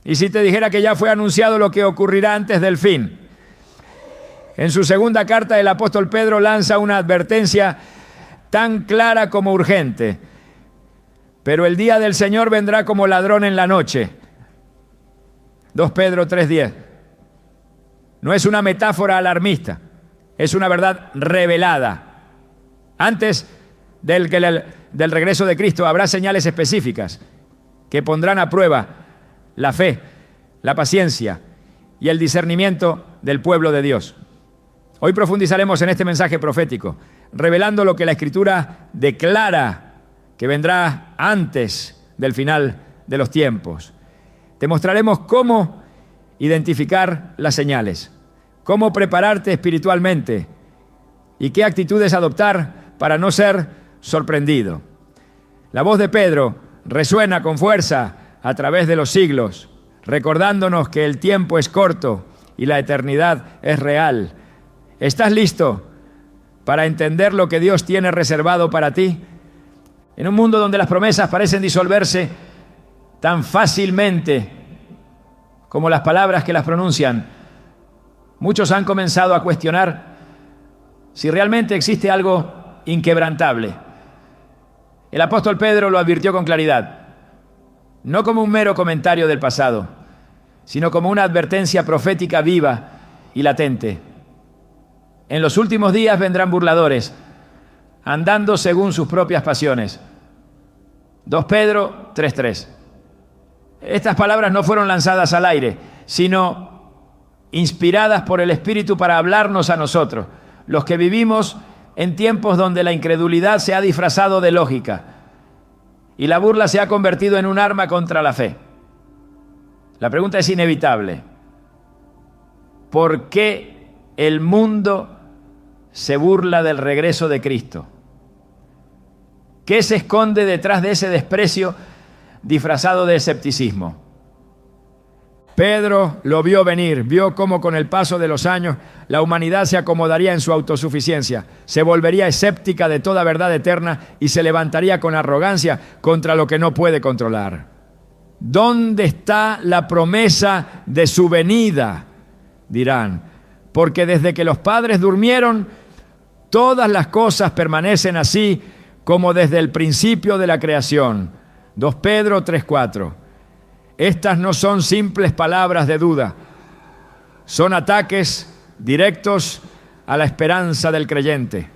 Y si te dijera que ya fue anunciado lo que ocurrirá antes del fin. En su segunda carta, el apóstol Pedro lanza una advertencia tan clara como urgente. Pero el día del Señor vendrá como ladrón en la noche. 2 Pedro 3:10. No es una metáfora alarmista, es una verdad revelada. Antes del regreso de Cristo habrá señales específicas que pondrán a prueba la fe, la paciencia y el discernimiento del pueblo de Dios. Hoy profundizaremos en este mensaje profético, revelando lo que la Escritura declara que vendrá antes del final de los tiempos. Te mostraremos cómo identificar las señales, cómo prepararte espiritualmente y qué actitudes adoptar para no ser sorprendido. La voz de Pedro resuena con fuerza a través de los siglos, recordándonos que el tiempo es corto y la eternidad es real. ¿Estás listo para entender lo que Dios tiene reservado para ti? En un mundo donde las promesas parecen disolverse tan fácilmente como las palabras que las pronuncian, muchos han comenzado a cuestionar si realmente existe algo inquebrantable. El apóstol Pedro lo advirtió con claridad, no como un mero comentario del pasado, sino como una advertencia profética viva y latente. En los últimos días vendrán burladores, andando según sus propias pasiones. 2 Pedro 3:3. Estas palabras no fueron lanzadas al aire, sino inspiradas por el Espíritu para hablarnos a nosotros, los que vivimos en tiempos donde la incredulidad se ha disfrazado de lógica y la burla se ha convertido en un arma contra la fe. La pregunta es inevitable. ¿Por qué el mundo se burla del regreso de Cristo? ¿Qué se esconde detrás de ese desprecio disfrazado de escepticismo? Pedro lo vio venir, vio cómo con el paso de los años la humanidad se acomodaría en su autosuficiencia, se volvería escéptica de toda verdad eterna y se levantaría con arrogancia contra lo que no puede controlar. ¿Dónde está la promesa de su venida?, dirán, porque desde que los padres durmieron, todas las cosas permanecen así como desde el principio de la creación. 2 Pedro 3:4. Estas no son simples palabras de duda, son ataques directos a la esperanza del creyente.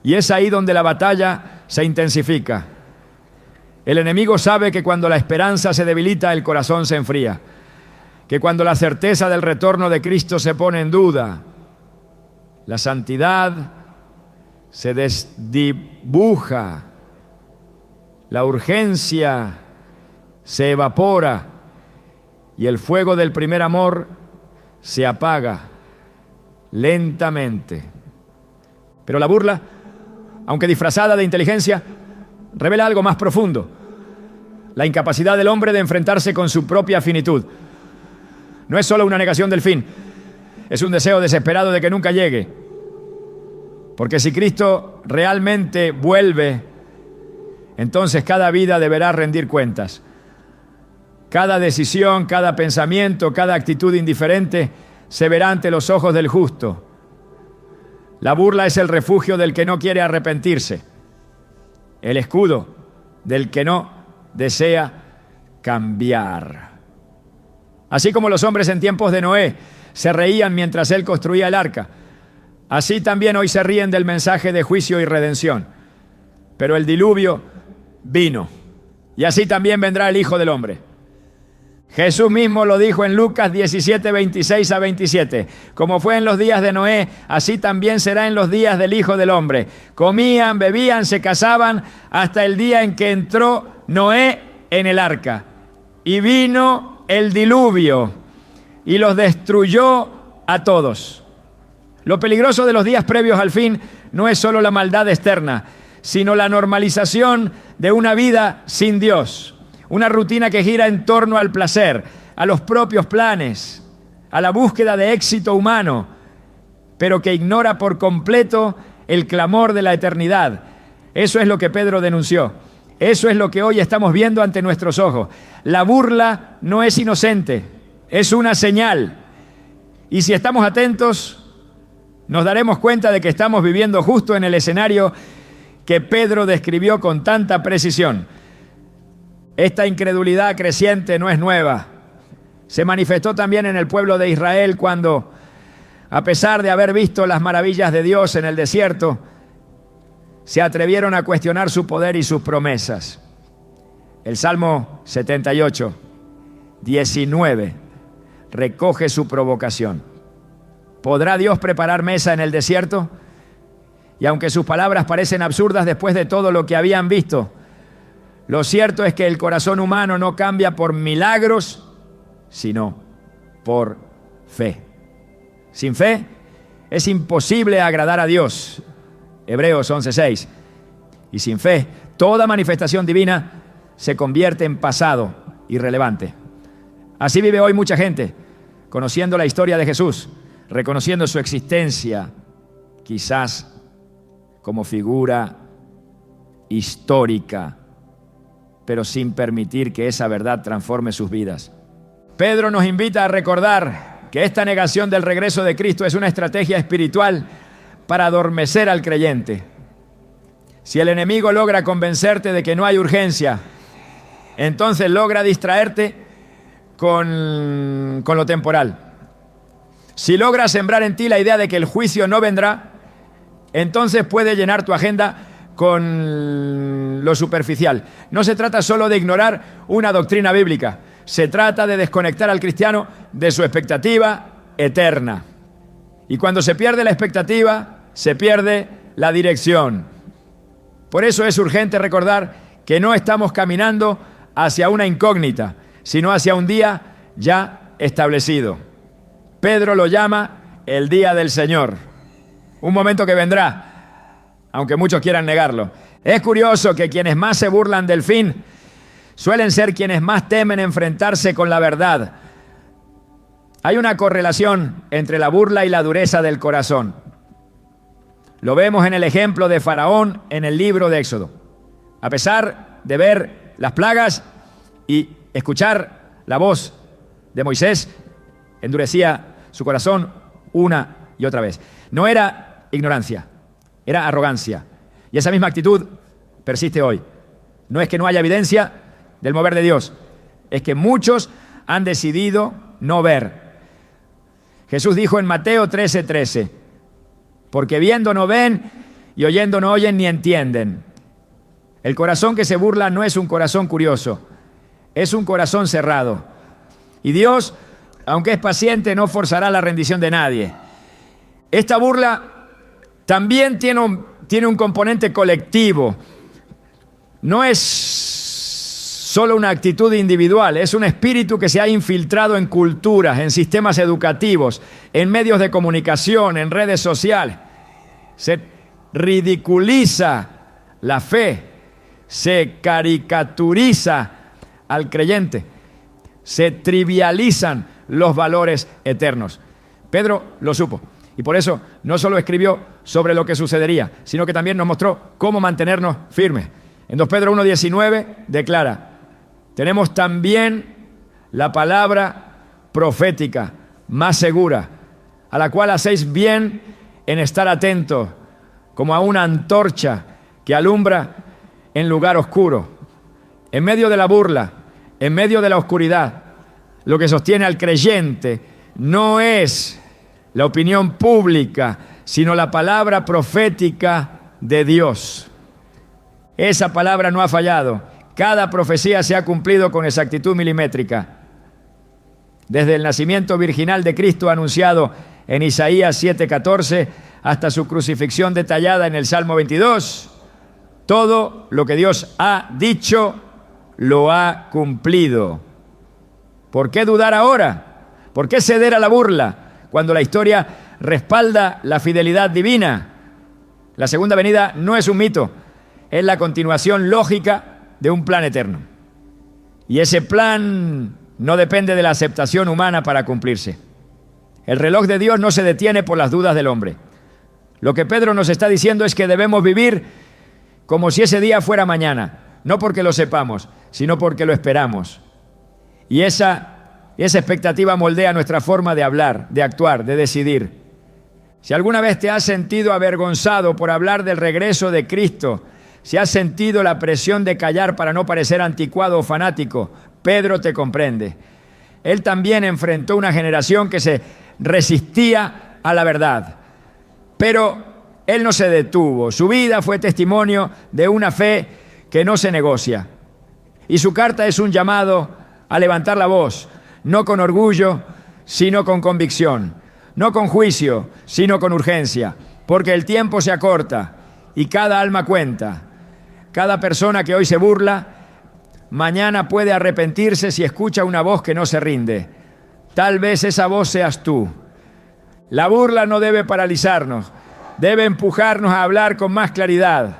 Y es ahí donde la batalla se intensifica. El enemigo sabe que cuando la esperanza se debilita, el corazón se enfría, que cuando la certeza del retorno de Cristo se pone en duda, la santidad se desdibuja, la urgencia se evapora y el fuego del primer amor se apaga lentamente. Pero la burla, aunque disfrazada de inteligencia, revela algo más profundo: la incapacidad del hombre de enfrentarse con su propia finitud. No es solo una negación del fin, es un deseo desesperado de que nunca llegue. Porque si Cristo realmente vuelve, entonces cada vida deberá rendir cuentas. Cada decisión, cada pensamiento, cada actitud indiferente se verá ante los ojos del justo. La burla es el refugio del que no quiere arrepentirse, el escudo del que no desea cambiar. Así como los hombres en tiempos de Noé se reían mientras él construía el arca, así también hoy se ríen del mensaje de juicio y redención. Pero el diluvio vino, y así también vendrá el Hijo del Hombre. Jesús mismo lo dijo en Lucas 17, 26 a 27. Como fue en los días de Noé, así también será en los días del Hijo del Hombre. Comían, bebían, se casaban, hasta el día en que entró Noé en el arca. Y vino el diluvio y los destruyó a todos. Lo peligroso de los días previos al fin no es solo la maldad externa, sino la normalización de una vida sin Dios. Una rutina que gira en torno al placer, a los propios planes, a la búsqueda de éxito humano, pero que ignora por completo el clamor de la eternidad. Eso es lo que Pedro denunció. Eso es lo que hoy estamos viendo ante nuestros ojos. La burla no es inocente, es una señal. Y si estamos atentos, nos daremos cuenta de que estamos viviendo justo en el escenario que Pedro describió con tanta precisión. Esta incredulidad creciente no es nueva. Se manifestó también en el pueblo de Israel cuando, a pesar de haber visto las maravillas de Dios en el desierto, se atrevieron a cuestionar su poder y sus promesas. El Salmo 78, 19, recoge su provocación. ¿Podrá Dios preparar mesa en el desierto? Y aunque sus palabras parecen absurdas después de todo lo que habían visto, lo cierto es que el corazón humano no cambia por milagros, sino por fe. Sin fe es imposible agradar a Dios. Hebreos 11:6. Y sin fe, toda manifestación divina se convierte en pasado, irrelevante. Así vive hoy mucha gente, conociendo la historia de Jesús, reconociendo su existencia, quizás como figura histórica, pero sin permitir que esa verdad transforme sus vidas. Pedro nos invita a recordar que esta negación del regreso de Cristo es una estrategia espiritual para adormecer al creyente. Si el enemigo logra convencerte de que no hay urgencia, entonces logra distraerte con lo temporal. Si logra sembrar en ti la idea de que el juicio no vendrá, entonces puede llenar tu agenda con lo superficial. No se trata solo de ignorar una doctrina bíblica, se trata de desconectar al cristiano de su expectativa eterna. Y cuando se pierde la expectativa, se pierde la dirección. Por eso es urgente recordar que no estamos caminando hacia una incógnita, sino hacia un día ya establecido. Pedro lo llama el día del Señor, un momento que vendrá, aunque muchos quieran negarlo. Es curioso que quienes más se burlan del fin suelen ser quienes más temen enfrentarse con la verdad. Hay una correlación entre la burla y la dureza del corazón. Lo vemos en el ejemplo de Faraón en el libro de Éxodo. A pesar de ver las plagas y escuchar la voz de Moisés, endurecía su corazón una y otra vez. No era ignorancia, era arrogancia. Y esa misma actitud persiste hoy. No es que no haya evidencia del mover de Dios, es que muchos han decidido no ver. Jesús dijo en Mateo 13:13, porque viendo no ven y oyendo no oyen ni entienden. El corazón que se burla no es un corazón curioso, es un corazón cerrado. Y Dios, aunque es paciente, no forzará la rendición de nadie. Esta burla también tiene un componente colectivo. No es solo una actitud individual, es un espíritu que se ha infiltrado en culturas, en sistemas educativos, en medios de comunicación, en redes sociales. Se ridiculiza la fe, se caricaturiza al creyente, se trivializan los valores eternos. Pedro lo supo y por eso no solo escribió sobre lo que sucedería, sino que también nos mostró cómo mantenernos firmes. En 2 Pedro 1:19 declara: tenemos también la palabra profética más segura, a la cual hacéis bien en estar atentos, como a una antorcha que alumbra en lugar oscuro. En medio de la burla, en medio de la oscuridad, lo que sostiene al creyente no es la opinión pública, sino la palabra profética de Dios. Esa palabra no ha fallado. Cada profecía se ha cumplido con exactitud milimétrica. Desde el nacimiento virginal de Cristo anunciado en Isaías 7:14 hasta su crucifixión detallada en el Salmo 22, todo lo que Dios ha dicho lo ha cumplido. ¿Por qué dudar ahora? ¿Por qué ceder a la burla cuando la historia respalda la fidelidad divina? La segunda venida no es un mito, es la continuación lógica de un plan eterno. Y ese plan no depende de la aceptación humana para cumplirse. El reloj de Dios no se detiene por las dudas del hombre. Lo que Pedro nos está diciendo es que debemos vivir como si ese día fuera mañana. no porque lo sepamos, sino porque lo esperamos. Y esa expectativa moldea nuestra forma de hablar, de actuar, de decidir. Si alguna vez te has sentido avergonzado por hablar del regreso de Cristo, si has sentido la presión de callar para no parecer anticuado o fanático, Pedro te comprende. Él también enfrentó una generación que se resistía a la verdad. Pero él no se detuvo. Su vida fue testimonio de una fe que no se negocia. Y su carta es un llamado a levantar la voz, no con orgullo, sino con convicción. No con juicio, sino con urgencia. Porque el tiempo se acorta y cada alma cuenta. Cada persona que hoy se burla, mañana puede arrepentirse si escucha una voz que no se rinde. Tal vez esa voz seas tú. La burla no debe paralizarnos, debe empujarnos a hablar con más claridad,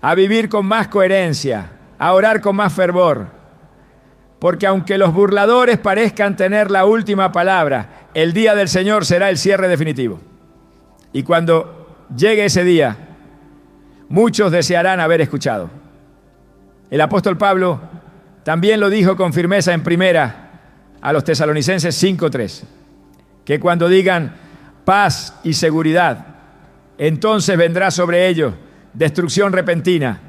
a vivir con más coherencia, a orar con más fervor. Porque aunque los burladores parezcan tener la última palabra, el día del Señor será el cierre definitivo. Y cuando llegue ese día, muchos desearán haber escuchado. El apóstol Pablo también lo dijo con firmeza en primera a los Tesalonicenses 5:3, que cuando digan paz y seguridad, entonces vendrá sobre ellos destrucción repentina,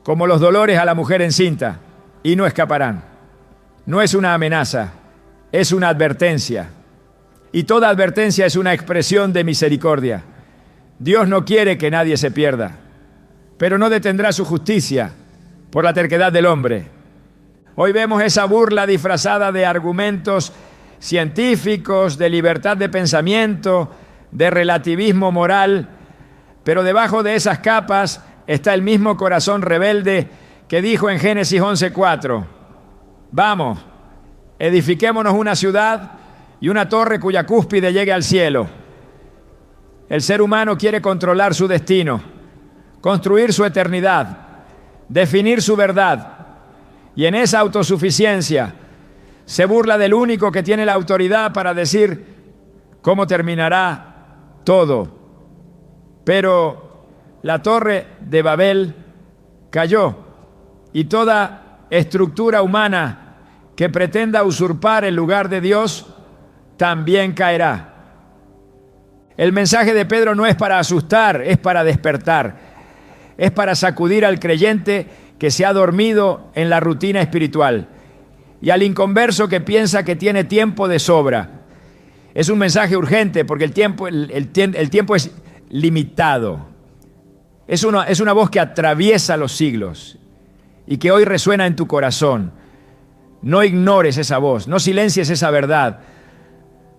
como los dolores a la mujer encinta, y no escaparán. No es una amenaza, es una advertencia. Y toda advertencia es una expresión de misericordia. Dios no quiere que nadie se pierda, pero no detendrá su justicia por la terquedad del hombre. Hoy vemos esa burla disfrazada de argumentos científicos, de libertad de pensamiento, de relativismo moral, pero debajo de esas capas está el mismo corazón rebelde que dijo en Génesis 11:4, vamos, edifiquémonos una ciudad y una torre cuya cúspide llegue al cielo. El ser humano quiere controlar su destino, construir su eternidad, definir su verdad, y en esa autosuficiencia se burla del único que tiene la autoridad para decir cómo terminará todo. Pero la torre de Babel cayó y toda estructura humana que pretenda usurpar el lugar de Dios también caerá. El mensaje de Pedro no es para asustar, es para despertar. Es para sacudir al creyente que se ha dormido en la rutina espiritual y al inconverso que piensa que tiene tiempo de sobra. Es un mensaje urgente porque el tiempo es limitado. Es una voz que atraviesa los siglos y que hoy resuena en tu corazón. No ignores esa voz, no silencies esa verdad,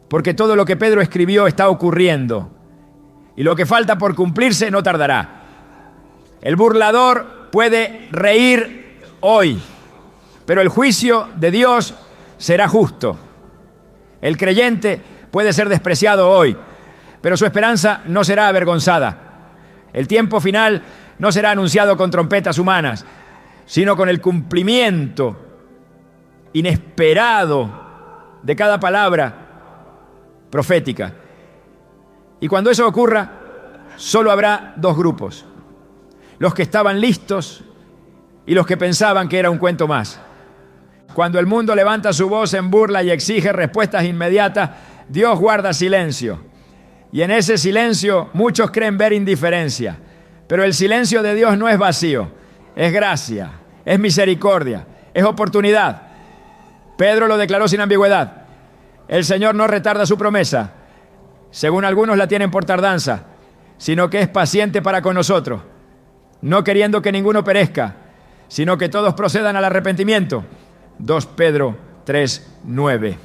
porque todo lo que Pedro escribió está ocurriendo y lo que falta por cumplirse no tardará. El burlador puede reír hoy, pero el juicio de Dios será justo. El creyente puede ser despreciado hoy, pero su esperanza no será avergonzada. El tiempo final no será anunciado con trompetas humanas, sino con el cumplimiento inesperado de cada palabra profética. Y cuando eso ocurra, solo habrá dos grupos: los que estaban listos y los que pensaban que era un cuento más. Cuando el mundo levanta su voz en burla y exige respuestas inmediatas, Dios guarda silencio. Y en ese silencio muchos creen ver indiferencia. Pero el silencio de Dios no es vacío, es gracia, es misericordia, es oportunidad. Pedro lo declaró sin ambigüedad. El Señor no retarda su promesa, según algunos la tienen por tardanza, sino que es paciente para con nosotros, no queriendo que ninguno perezca, sino que todos procedan al arrepentimiento. 2 Pedro 3:9.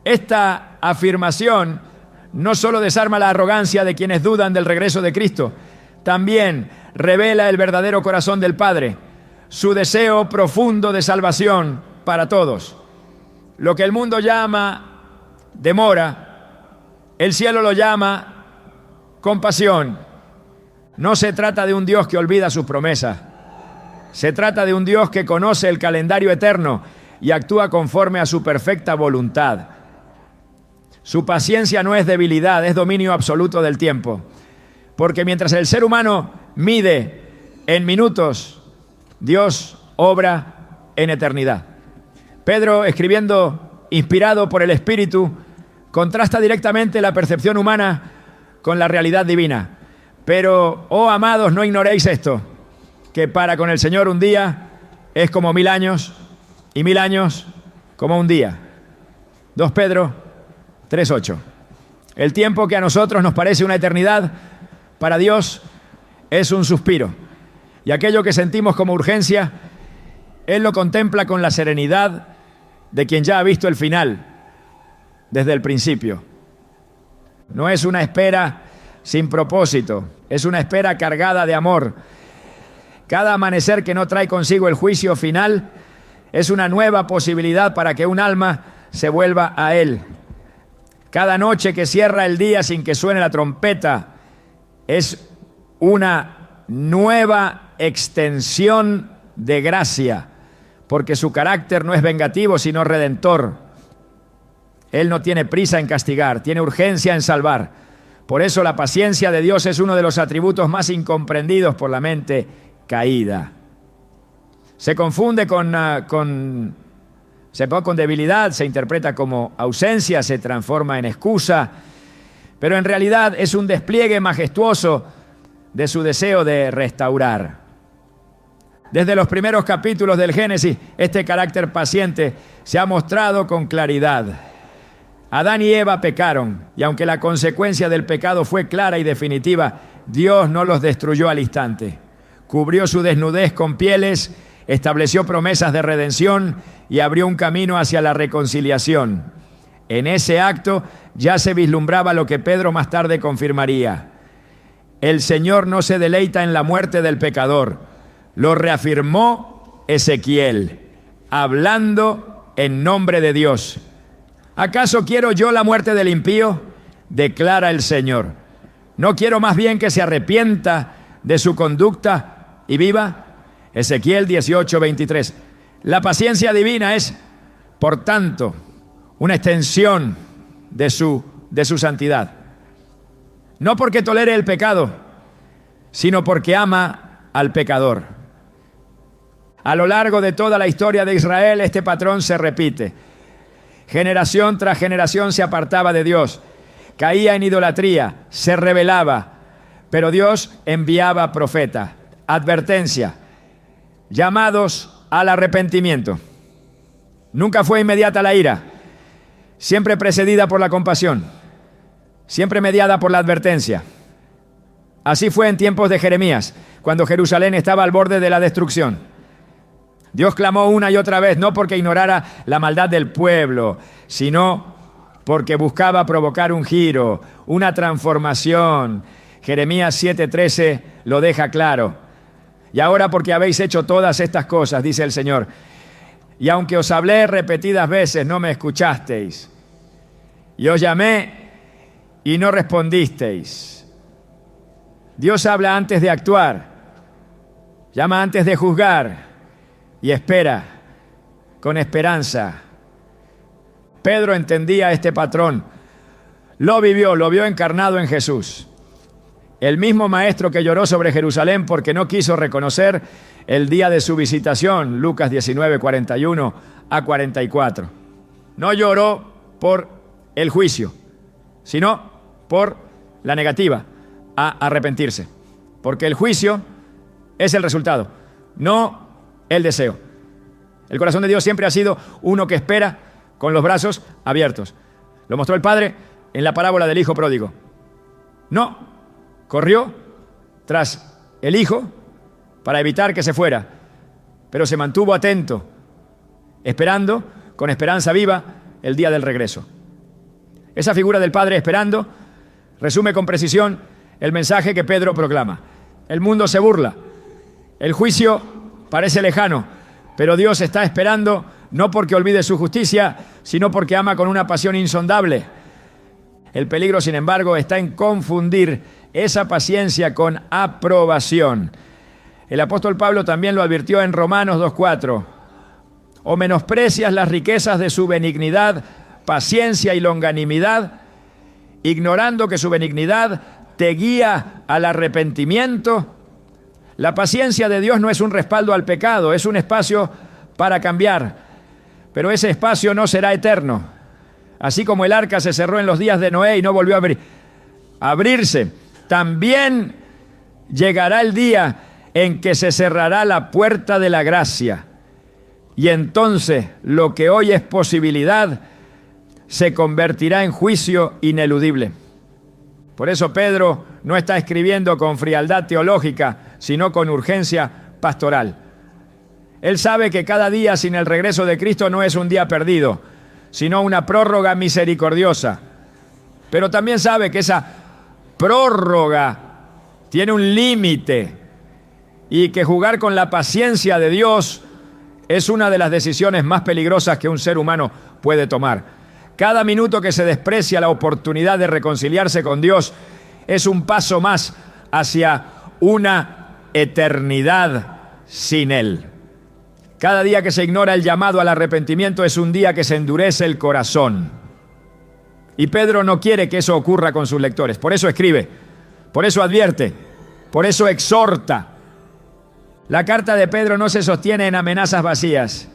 Esta afirmación no solo desarma la arrogancia de quienes dudan del regreso de Cristo, también revela el verdadero corazón del Padre, su deseo profundo de salvación para todos. Lo que el mundo llama demora, el cielo lo llama compasión. No se trata de un Dios que olvida sus promesas. Se trata de un Dios que conoce el calendario eterno y actúa conforme a su perfecta voluntad. Su paciencia no es debilidad, es dominio absoluto del tiempo. Porque mientras el ser humano mide en minutos, Dios obra en eternidad. Pedro, escribiendo inspirado por el Espíritu, contrasta directamente la percepción humana con la realidad divina. Pero, oh amados, no ignoréis esto, que para con el Señor un día es como 1000 años, y 1000 años como un día. 2 Pedro 3:8. El tiempo que a nosotros nos parece una eternidad, para Dios es un suspiro. Y aquello que sentimos como urgencia, Él lo contempla con la serenidad de quien ya ha visto el final desde el principio. No es una espera sin propósito, es una espera cargada de amor. Cada amanecer que no trae consigo el juicio final es una nueva posibilidad para que un alma se vuelva a Él. Cada noche que cierra el día sin que suene la trompeta es una nueva extensión de gracia, porque su carácter no es vengativo, sino redentor. Él no tiene prisa en castigar, tiene urgencia en salvar. Por eso la paciencia de Dios es uno de los atributos más incomprendidos por la mente caída. Se confunde con debilidad, se interpreta como ausencia, se transforma en excusa, pero en realidad es un despliegue majestuoso de su deseo de restaurar. Desde los primeros capítulos del Génesis, este carácter paciente se ha mostrado con claridad. Adán y Eva pecaron, y aunque la consecuencia del pecado fue clara y definitiva, Dios no los destruyó al instante. Cubrió su desnudez con pieles, estableció promesas de redención y abrió un camino hacia la reconciliación. En ese acto ya se vislumbraba lo que Pedro más tarde confirmaría. El Señor no se deleita en la muerte del pecador. Lo reafirmó Ezequiel, hablando en nombre de Dios. ¿Acaso quiero yo la muerte del impío? Declara el Señor. ¿No quiero más bien que se arrepienta de su conducta y viva? Ezequiel 18:23. La paciencia divina es, por tanto, una extensión de su santidad. No porque tolere el pecado, sino porque ama al pecador. A lo largo de toda la historia de Israel, este patrón se repite. Generación tras generación se apartaba de Dios, caía en idolatría, se rebelaba, pero Dios enviaba profeta, advertencia, llamados al arrepentimiento. Nunca fue inmediata la ira, siempre precedida por la compasión, siempre mediada por la advertencia. Así fue en tiempos de Jeremías, cuando Jerusalén estaba al borde de la destrucción. Dios clamó una y otra vez, no porque ignorara la maldad del pueblo, sino porque buscaba provocar un giro, una transformación. Jeremías 7:13 lo deja claro. Y ahora porque habéis hecho todas estas cosas, dice el Señor, y aunque os hablé repetidas veces, no me escuchasteis. Y os llamé y no respondisteis. Dios habla antes de actuar, llama antes de juzgar y espera con esperanza. Pedro entendía este patrón, lo vio encarnado en Jesús. El mismo maestro que lloró sobre Jerusalén porque no quiso reconocer el día de su visitación, Lucas 19:41 a 44. No lloró por el juicio, sino por la negativa a arrepentirse. Porque el juicio es el resultado, no el deseo. El corazón de Dios siempre ha sido uno que espera con los brazos abiertos. Lo mostró el Padre en la parábola del Hijo pródigo. No corrió tras el Hijo para evitar que se fuera, pero se mantuvo atento, esperando con esperanza viva el día del regreso. Esa figura del Padre esperando resume con precisión el mensaje que Pedro proclama. El mundo se burla, el juicio parece lejano, pero Dios está esperando no porque olvide su justicia, sino porque ama con una pasión insondable. El peligro, sin embargo, está en confundir esa paciencia con aprobación. El apóstol Pablo también lo advirtió en Romanos 2:4. O menosprecias las riquezas de su benignidad, paciencia y longanimidad, ignorando que su benignidad te guía al arrepentimiento. La paciencia de Dios no es un respaldo al pecado, es un espacio para cambiar. Pero ese espacio no será eterno. Así como el arca se cerró en los días de Noé y no volvió a abrirse, también llegará el día en que se cerrará la puerta de la gracia. Y entonces lo que hoy es posibilidad se convertirá en juicio ineludible. Por eso Pedro no está escribiendo con frialdad teológica, sino con urgencia pastoral. Él sabe que cada día sin el regreso de Cristo no es un día perdido, sino una prórroga misericordiosa. Pero también sabe que esa prórroga tiene un límite y que jugar con la paciencia de Dios es una de las decisiones más peligrosas que un ser humano puede tomar. Cada minuto que se desprecia la oportunidad de reconciliarse con Dios es un paso más hacia una eternidad sin Él. Cada día que se ignora el llamado al arrepentimiento es un día que se endurece el corazón. Y Pedro no quiere que eso ocurra con sus lectores. Por eso escribe, por eso advierte, por eso exhorta. La carta de Pedro no se sostiene en amenazas vacías.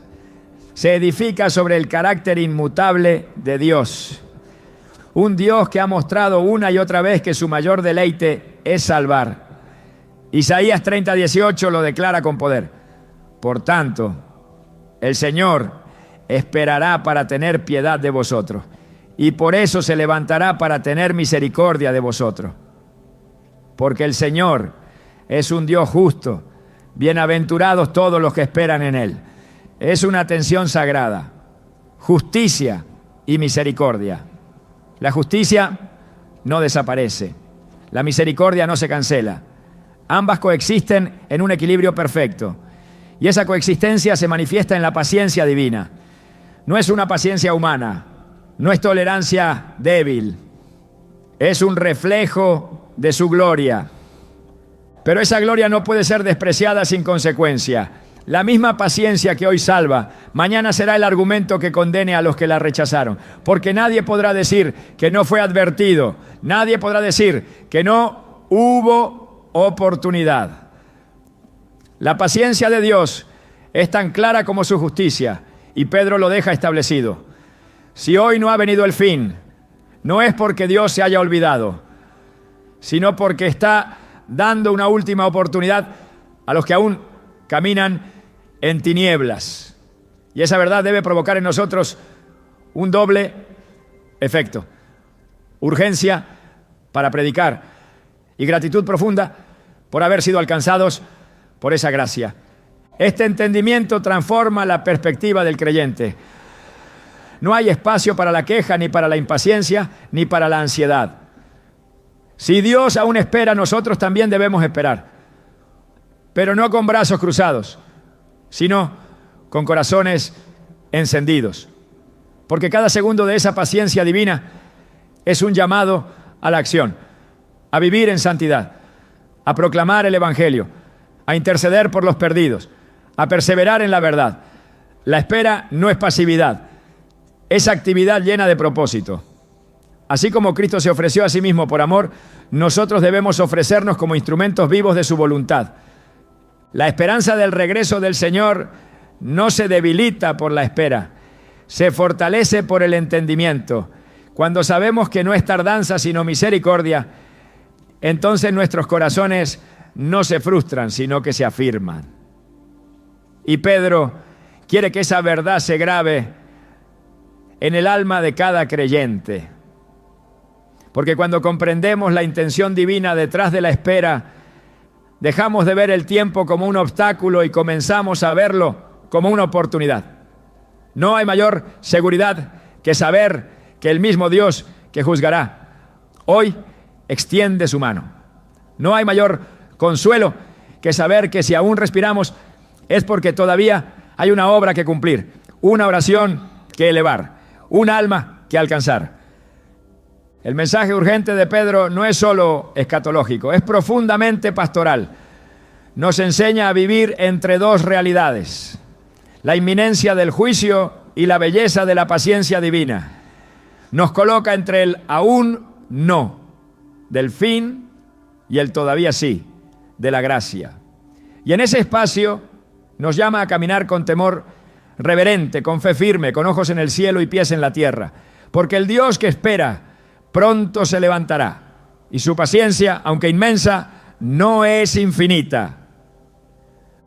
Se edifica sobre el carácter inmutable de Dios. Un Dios que ha mostrado una y otra vez que su mayor deleite es salvar. Isaías 30:18 lo declara con poder. Por tanto, el Señor esperará para tener piedad de vosotros, y por eso se levantará para tener misericordia de vosotros. Porque el Señor es un Dios justo, bienaventurados todos los que esperan en Él. Es una atención sagrada, justicia y misericordia. La justicia no desaparece, la misericordia no se cancela. Ambas coexisten en un equilibrio perfecto. Y esa coexistencia se manifiesta en la paciencia divina. No es una paciencia humana, no es tolerancia débil, es un reflejo de su gloria. Pero esa gloria no puede ser despreciada sin consecuencia. La misma paciencia que hoy salva, mañana será el argumento que condene a los que la rechazaron. Porque nadie podrá decir que no fue advertido, nadie podrá decir que no hubo oportunidad. La paciencia de Dios es tan clara como su justicia, y Pedro lo deja establecido. Si hoy no ha venido el fin, no es porque Dios se haya olvidado, sino porque está dando una última oportunidad a los que aún caminan en tinieblas. Y esa verdad debe provocar en nosotros un doble efecto: urgencia para predicar y gratitud profunda por haber sido alcanzados por esa gracia. Este entendimiento transforma la perspectiva del creyente. No hay espacio para la queja, ni para la impaciencia, ni para la ansiedad. Si Dios aún espera, nosotros también debemos esperar. Pero no con brazos cruzados, sino con corazones encendidos. Porque cada segundo de esa paciencia divina es un llamado a la acción, a vivir en santidad, a proclamar el Evangelio, a interceder por los perdidos, a perseverar en la verdad. La espera no es pasividad, es actividad llena de propósito. Así como Cristo se ofreció a sí mismo por amor, nosotros debemos ofrecernos como instrumentos vivos de su voluntad. La esperanza del regreso del Señor no se debilita por la espera, se fortalece por el entendimiento. Cuando sabemos que no es tardanza sino misericordia, entonces nuestros corazones no se frustran, sino que se afirman. Y Pedro quiere que esa verdad se grabe en el alma de cada creyente. Porque cuando comprendemos la intención divina detrás de la espera, dejamos de ver el tiempo como un obstáculo y comenzamos a verlo como una oportunidad. No hay mayor seguridad que saber que el mismo Dios que juzgará hoy extiende su mano. No hay mayor consuelo que saber que si aún respiramos es porque todavía hay una obra que cumplir, una oración que elevar, un alma que alcanzar. El mensaje urgente de Pedro no es solo escatológico, es profundamente pastoral. Nos enseña a vivir entre dos realidades: la inminencia del juicio y la belleza de la paciencia divina. Nos coloca entre el aún no del fin y el todavía sí de la gracia. Y en ese espacio nos llama a caminar con temor reverente, con fe firme, con ojos en el cielo y pies en la tierra. Porque el Dios que espera pronto se levantará. Y su paciencia, aunque inmensa, no es infinita.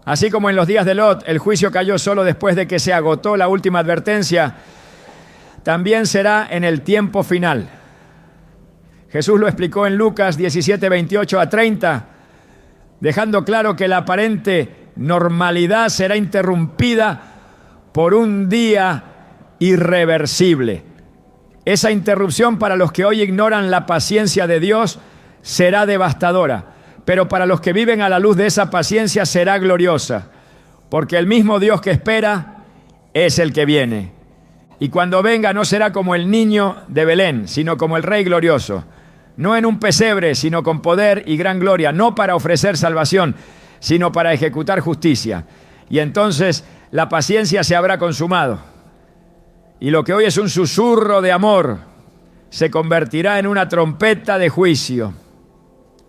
Así como en los días de Lot, el juicio cayó solo después de que se agotó la última advertencia, también será en el tiempo final. Jesús lo explicó en Lucas 17, 28 a 30, dejando claro que la aparente normalidad será interrumpida por un día irreversible. Esa interrupción para los que hoy ignoran la paciencia de Dios será devastadora, pero para los que viven a la luz de esa paciencia será gloriosa, porque el mismo Dios que espera es el que viene. Y cuando venga no será como el niño de Belén, sino como el Rey glorioso, no en un pesebre, sino con poder y gran gloria, no para ofrecer salvación, sino para ejecutar justicia. Y entonces la paciencia se habrá consumado. Y lo que hoy es un susurro de amor se convertirá en una trompeta de juicio.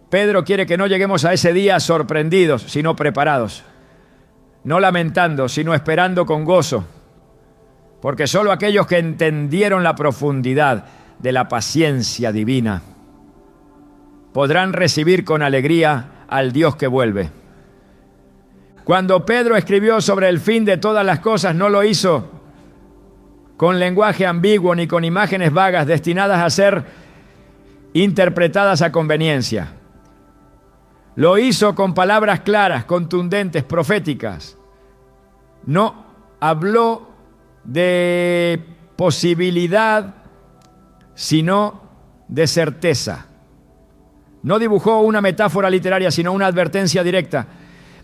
Pedro quiere que no lleguemos a ese día sorprendidos, sino preparados. No lamentando, sino esperando con gozo. Porque solo aquellos que entendieron la profundidad de la paciencia divina podrán recibir con alegría al Dios que vuelve. Cuando Pedro escribió sobre el fin de todas las cosas, no lo hizo con lenguaje ambiguo ni con imágenes vagas destinadas a ser interpretadas a conveniencia. Lo hizo con palabras claras, contundentes, proféticas. No habló de posibilidad, sino de certeza. No dibujó una metáfora literaria, sino una advertencia directa.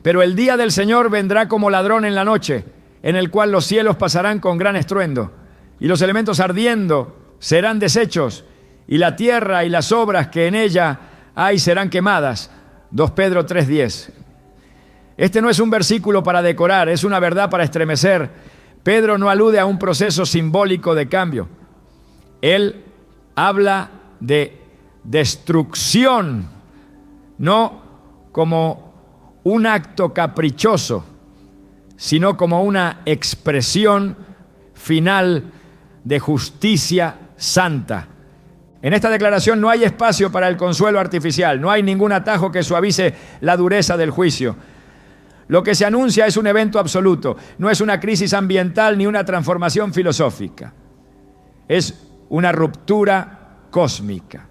Pero el día del Señor vendrá como ladrón en la noche, en el cual los cielos pasarán con gran estruendo, y los elementos ardiendo serán deshechos, y la tierra y las obras que en ella hay serán quemadas. 2 Pedro 3:10. Este no es un versículo para decorar, es una verdad para estremecer. Pedro no alude a un proceso simbólico de cambio. Él habla de destrucción, no como un acto caprichoso, sino como una expresión final de justicia santa. En esta declaración no hay espacio para el consuelo artificial, no hay ningún atajo que suavice la dureza del juicio. Lo que se anuncia es un evento absoluto, no es una crisis ambiental ni una transformación filosófica. Es una ruptura cósmica,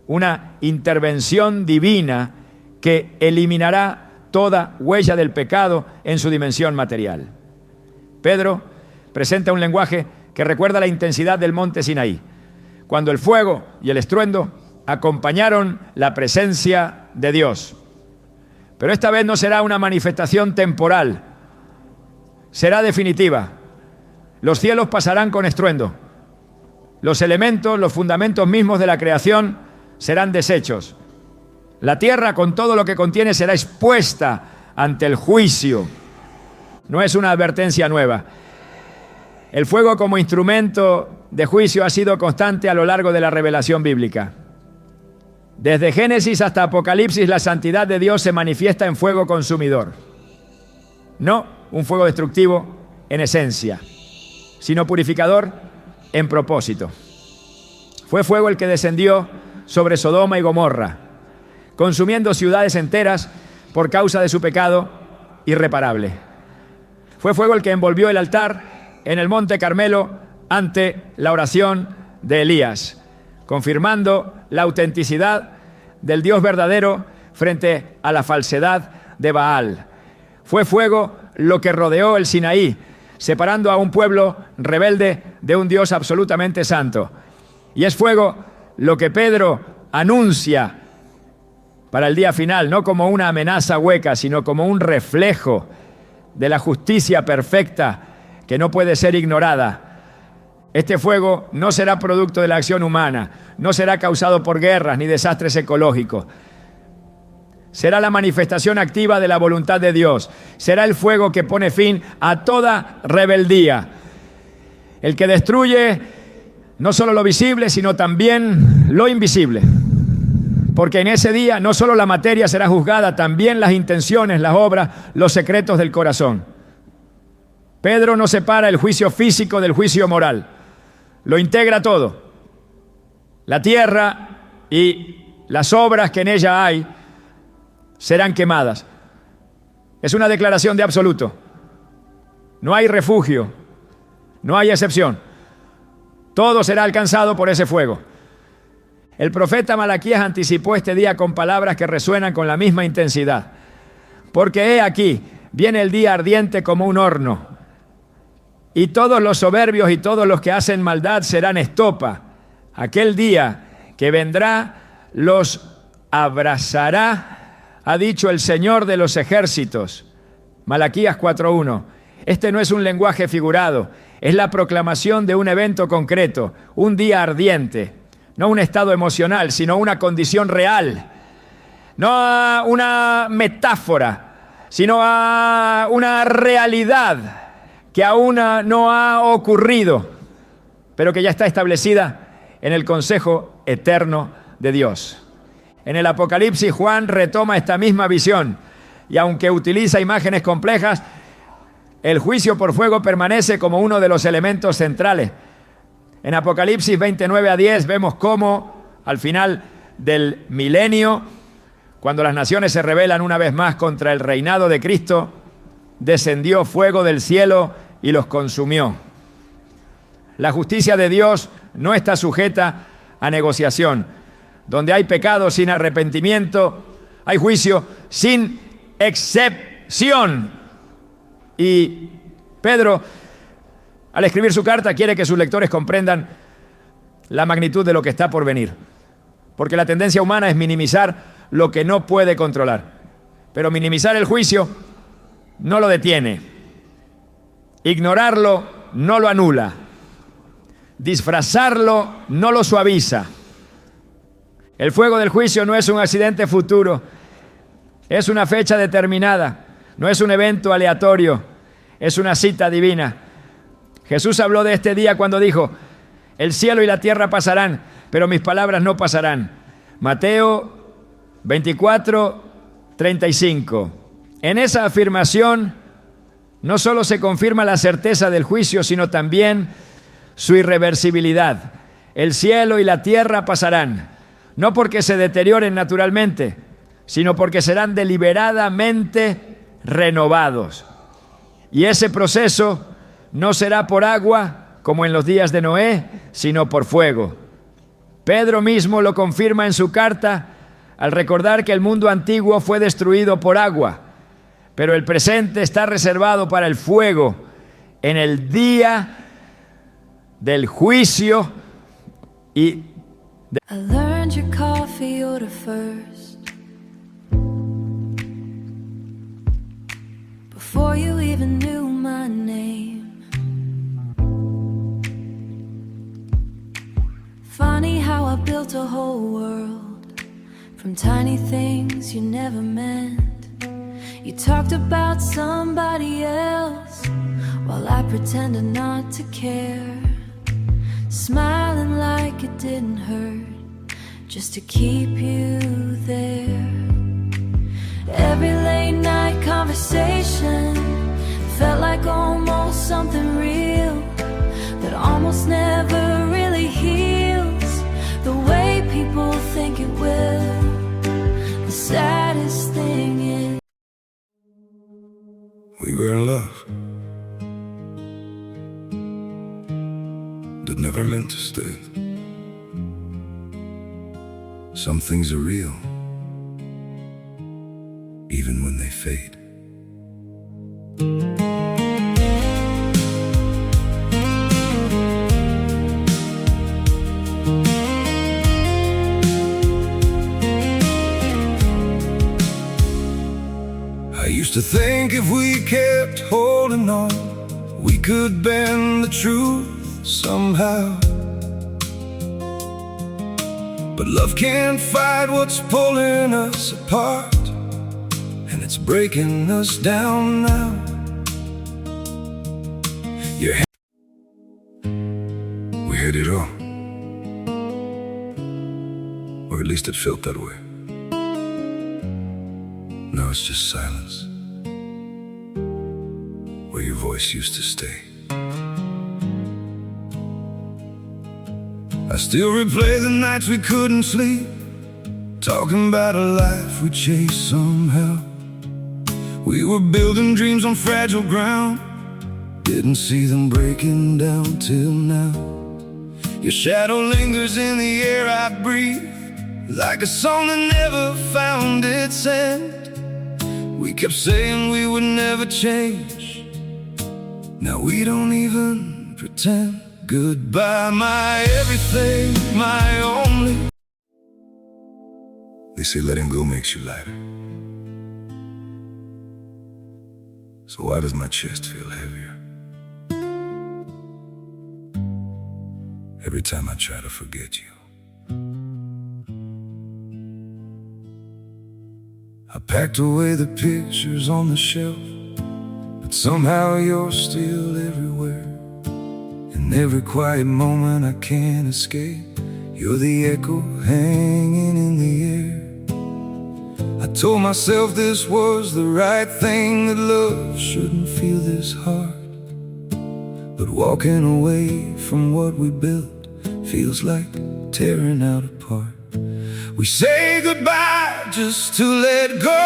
una intervención divina que eliminará toda huella del pecado en su dimensión material. Pedro presenta un lenguaje que recuerda la intensidad del monte Sinaí, cuando el fuego y el estruendo acompañaron la presencia de Dios. Pero esta vez no será una manifestación temporal, será definitiva. Los cielos pasarán con estruendo. Los elementos, los fundamentos mismos de la creación serán deshechos. La tierra con todo lo que contiene será expuesta ante el juicio. No es una advertencia nueva. El fuego como instrumento de juicio ha sido constante a lo largo de la revelación bíblica. Desde Génesis hasta Apocalipsis, la santidad de Dios se manifiesta en fuego consumidor. No un fuego destructivo en esencia, sino purificador en propósito. Fue fuego el que descendió sobre Sodoma y Gomorra, consumiendo ciudades enteras por causa de su pecado irreparable. Fue fuego el que envolvió el altar en el monte Carmelo ante la oración de Elías, confirmando la autenticidad del Dios verdadero frente a la falsedad de Baal. Fue fuego lo que rodeó el Sinaí, separando a un pueblo rebelde de un Dios absolutamente santo. Y es fuego lo que Pedro anuncia para el día final, no como una amenaza hueca, sino como un reflejo de la justicia perfecta que no puede ser ignorada. Este fuego no será producto de la acción humana, no será causado por guerras ni desastres ecológicos. Será la manifestación activa de la voluntad de Dios. Será el fuego que pone fin a toda rebeldía. El que destruye no solo lo visible, sino también lo invisible. Porque en ese día no solo la materia será juzgada, también las intenciones, las obras, los secretos del corazón. Pedro no separa el juicio físico del juicio moral. Lo integra todo. La tierra y las obras que en ella hay serán quemadas. Es una declaración de absoluto. No hay refugio, no hay excepción. Todo será alcanzado por ese fuego. El profeta Malaquías anticipó este día con palabras que resuenan con la misma intensidad. Porque he aquí, viene el día ardiente como un horno, y todos los soberbios y todos los que hacen maldad serán estopa. Aquel día que vendrá los abrazará, ha dicho el Señor de los ejércitos. Malaquías 4:1. Este no es un lenguaje figurado, es la proclamación de un evento concreto, un día ardiente, no un estado emocional, sino una condición real, no una metáfora, sino una realidad que aún no ha ocurrido, pero que ya está establecida en el consejo eterno de Dios. En el Apocalipsis, Juan retoma esta misma visión, y aunque utiliza imágenes complejas, el juicio por fuego permanece como uno de los elementos centrales. En Apocalipsis 29-10 vemos cómo al final del milenio, cuando las naciones se rebelan una vez más contra el reinado de Cristo, descendió fuego del cielo y los consumió. La justicia de Dios no está sujeta a negociación. Donde hay pecado sin arrepentimiento, hay juicio sin excepción. Y Pedro, al escribir su carta, quiere que sus lectores comprendan la magnitud de lo que está por venir. Porque la tendencia humana es minimizar lo que no puede controlar. Pero minimizar el juicio no lo detiene. Ignorarlo no lo anula. Disfrazarlo no lo suaviza. El fuego del juicio no es un accidente futuro, es una fecha determinada, no es un evento aleatorio, es una cita divina. Jesús habló de este día cuando dijo: el cielo y la tierra pasarán, pero mis palabras no pasarán. Mateo 24:35. En esa afirmación no solo se confirma la certeza del juicio, sino también su irreversibilidad. El cielo y la tierra pasarán, no porque se deterioren naturalmente, sino porque serán deliberadamente renovados. Y ese proceso no será por agua, como en los días de Noé, sino por fuego. Pedro mismo lo confirma en su carta al recordar que el mundo antiguo fue destruido por agua, pero el presente está reservado para el fuego en el día del juicio y I learned your coffee order first, before you even knew my name. Funny how I built a whole world from tiny things you never meant. You talked about somebody else while I pretended not to care, smiling like it didn't hurt, just to keep you there. Every late night conversation felt like almost something real that almost never really heals the way people think it will. The saddest thing is we were in love that never meant to stay. Some things are real, even when they fade. I used to think if we kept holding on, we could bend the truth somehow. But love can't fight what's pulling us apart, and it's breaking us down now. We had it all, or at least it felt that way. Now it's just silence, where your voice used to stay. I still replay the nights we couldn't sleep, talking about a life we chased somehow. We were building dreams on fragile ground, didn't see them breaking down till now. Your shadow lingers in the air I breathe, like a song that never found its end. We kept saying we would never change, now we don't even pretend. Goodbye, my everything, my only. They say letting go makes you lighter. So why does my chest feel heavier every time I try to forget you? I packed away the pictures on the shelf, but somehow you're still everywhere. In every quiet moment I can't escape, you're the echo hanging in the air. I told myself this was the right thing, that love shouldn't feel this hard. But walking away from what we built feels like tearing out apart. We say goodbye just to let go.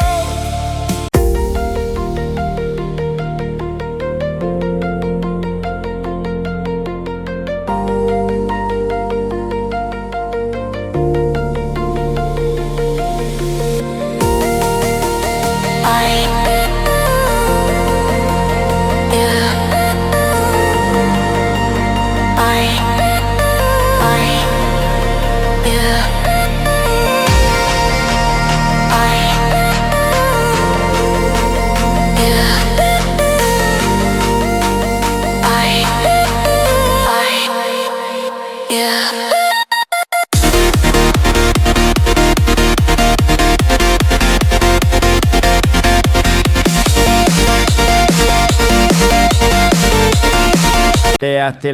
Hasta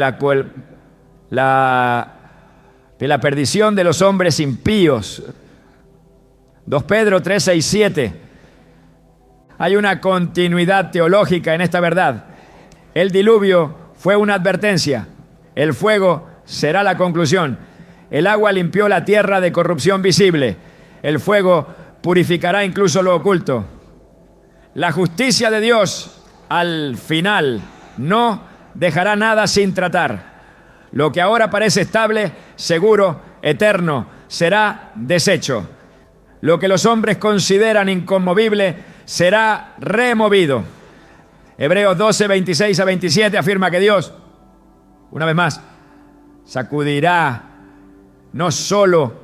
la perdición de los hombres impíos. 2 Pedro 3, 6, 7. Hay una continuidad teológica en esta verdad. El diluvio fue una advertencia, el fuego será la conclusión. El agua limpió la tierra de corrupción visible, el fuego purificará incluso lo oculto. La justicia de Dios al final no dejará nada sin tratar. Lo que ahora parece estable, seguro, eterno, será deshecho. Lo que los hombres consideran inconmovible será removido. Hebreos 12, 26 a 27 afirma que Dios, una vez más, sacudirá no solo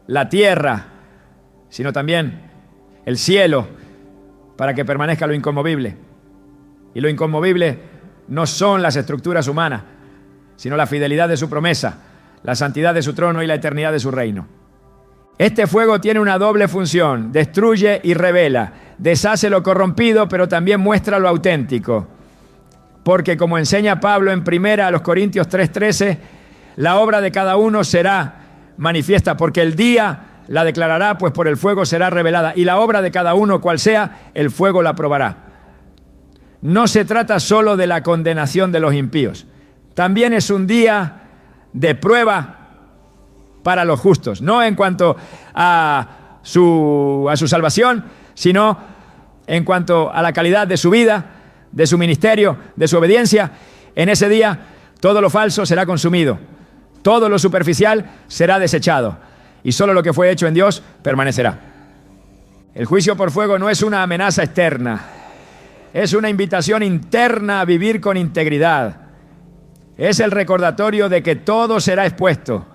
la tierra, sino también el cielo, para que permanezca lo inconmovible. Y lo inconmovible no son las estructuras humanas, sino la fidelidad de su promesa, la santidad de su trono y la eternidad de su reino. Este fuego tiene una doble función: destruye y revela, deshace lo corrompido, pero también muestra lo auténtico. Porque como enseña Pablo en 1 Corintios 3:13, la obra de cada uno será manifiesta, porque el día la declarará, pues por el fuego será revelada, y la obra de cada uno, cual sea, el fuego la probará. No se trata solo de la condenación de los impíos, también es un día de prueba para los justos, no en cuanto a su salvación, sino en cuanto a la calidad de su vida, de su ministerio, de su obediencia. En ese día todo lo falso será consumido, todo lo superficial será desechado, y solo lo que fue hecho en Dios permanecerá. El juicio por fuego no es una amenaza externa, es una invitación interna a vivir con integridad. Es el recordatorio de que todo será expuesto,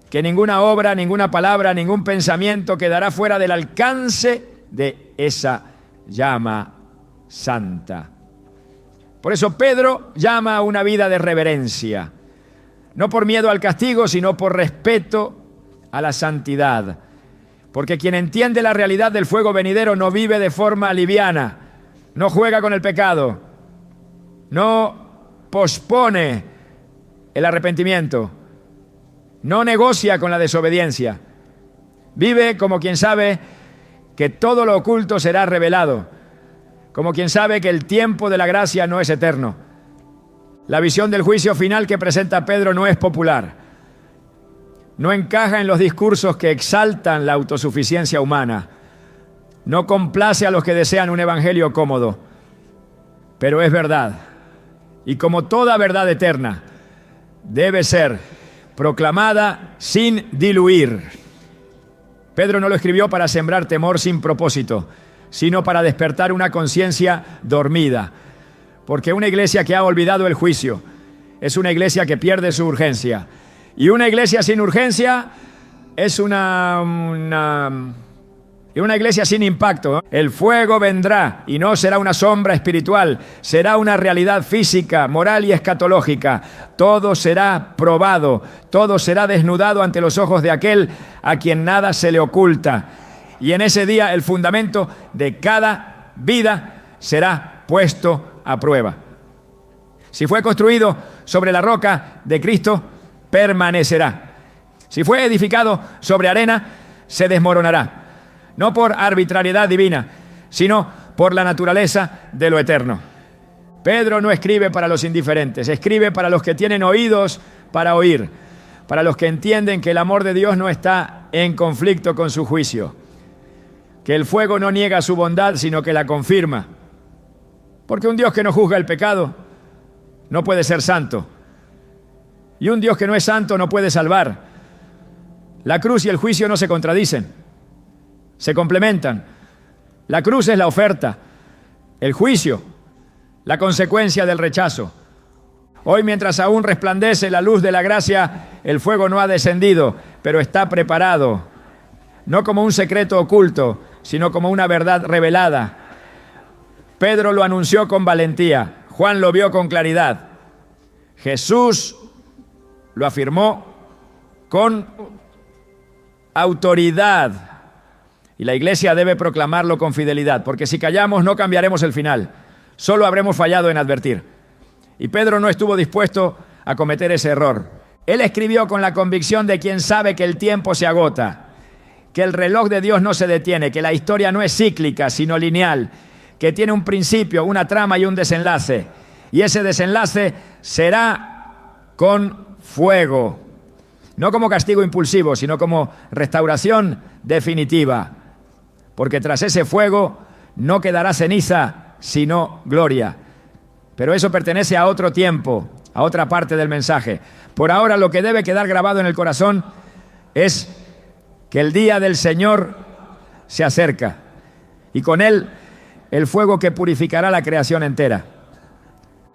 que ninguna obra, ninguna palabra, ningún pensamiento quedará fuera del alcance de esa llama santa. Por eso Pedro llama a una vida de reverencia, no por miedo al castigo, sino por respeto a la santidad. Porque quien entiende la realidad del fuego venidero no vive de forma liviana, no juega con el pecado, no pospone el arrepentimiento, no negocia con la desobediencia. Vive como quien sabe que todo lo oculto será revelado, como quien sabe que el tiempo de la gracia no es eterno. La visión del juicio final que presenta Pedro no es popular. No encaja en los discursos que exaltan la autosuficiencia humana. No complace a los que desean un evangelio cómodo. Pero es verdad. Y como toda verdad eterna, debe ser proclamada sin diluir. Pedro no lo escribió para sembrar temor sin propósito, sino para despertar una conciencia dormida. Porque una iglesia que ha olvidado el juicio es una iglesia que pierde su urgencia. Y una iglesia sin urgencia es una iglesia sin impacto. El fuego vendrá y no será una sombra espiritual, será una realidad física, moral y escatológica. Todo será probado, todo será desnudado ante los ojos de aquel a quien nada se le oculta. Y en ese día el fundamento de cada vida será puesto a prueba. Si fue construido sobre la roca de Cristo, permanecerá. Si fue edificado sobre arena, se desmoronará. No por arbitrariedad divina, sino por la naturaleza de lo eterno. Pedro no escribe para los indiferentes, escribe para los que tienen oídos para oír, para los que entienden que el amor de Dios no está en conflicto con su juicio, que el fuego no niega su bondad, sino que la confirma. Porque un Dios que no juzga el pecado no puede ser santo. Y un Dios que no es santo no puede salvar. La cruz y el juicio no se contradicen. Se complementan. La cruz es la oferta, el juicio, la consecuencia del rechazo. Hoy, mientras aún resplandece la luz de la gracia, el fuego no ha descendido, pero está preparado, no como un secreto oculto, sino como una verdad revelada. Pedro lo anunció con valentía, Juan lo vio con claridad, Jesús lo afirmó con autoridad. Y la iglesia debe proclamarlo con fidelidad, porque si callamos no cambiaremos el final, solo habremos fallado en advertir. Y Pedro no estuvo dispuesto a cometer ese error. Él escribió con la convicción de quien sabe que el tiempo se agota, que el reloj de Dios no se detiene, que la historia no es cíclica, sino lineal, que tiene un principio, una trama y un desenlace. Y ese desenlace será con fuego, no como castigo impulsivo, sino como restauración definitiva. Porque tras ese fuego no quedará ceniza, sino gloria. Pero eso pertenece a otro tiempo, a otra parte del mensaje. Por ahora lo que debe quedar grabado en el corazón es que el día del Señor se acerca. Y con él el fuego que purificará la creación entera.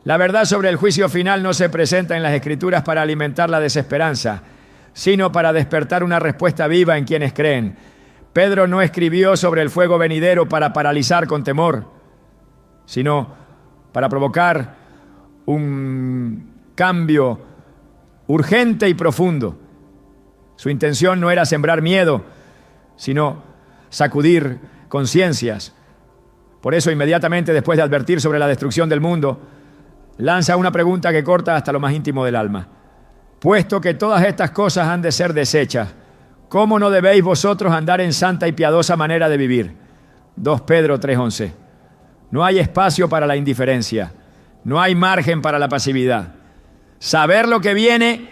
La verdad sobre el juicio final no se presenta en las Escrituras para alimentar la desesperanza, sino para despertar una respuesta viva en quienes creen. Pedro no escribió sobre el fuego venidero para paralizar con temor, sino para provocar un cambio urgente y profundo. Su intención no era sembrar miedo, sino sacudir conciencias. Por eso, inmediatamente después de advertir sobre la destrucción del mundo, lanza una pregunta que corta hasta lo más íntimo del alma. Puesto que todas estas cosas han de ser deshechas, ¿cómo no debéis vosotros andar en santa y piadosa manera de vivir? 2 Pedro 3:11. No hay espacio para la indiferencia, no hay margen para la pasividad. Saber lo que viene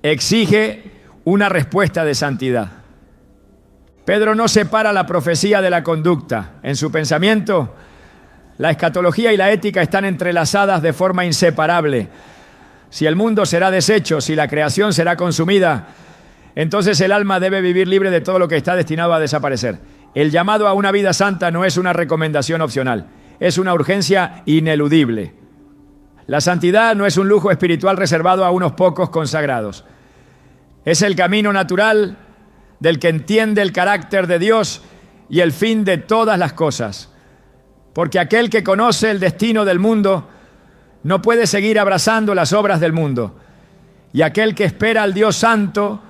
exige una respuesta de santidad. Pedro no separa la profecía de la conducta. En su pensamiento, la escatología y la ética están entrelazadas de forma inseparable. Si el mundo será deshecho, si la creación será consumida, entonces el alma debe vivir libre de todo lo que está destinado a desaparecer. El llamado a una vida santa no es una recomendación opcional, es una urgencia ineludible. La santidad no es un lujo espiritual reservado a unos pocos consagrados. Es el camino natural del que entiende el carácter de Dios y el fin de todas las cosas. Porque aquel que conoce el destino del mundo no puede seguir abrazando las obras del mundo. Y aquel que espera al Dios santo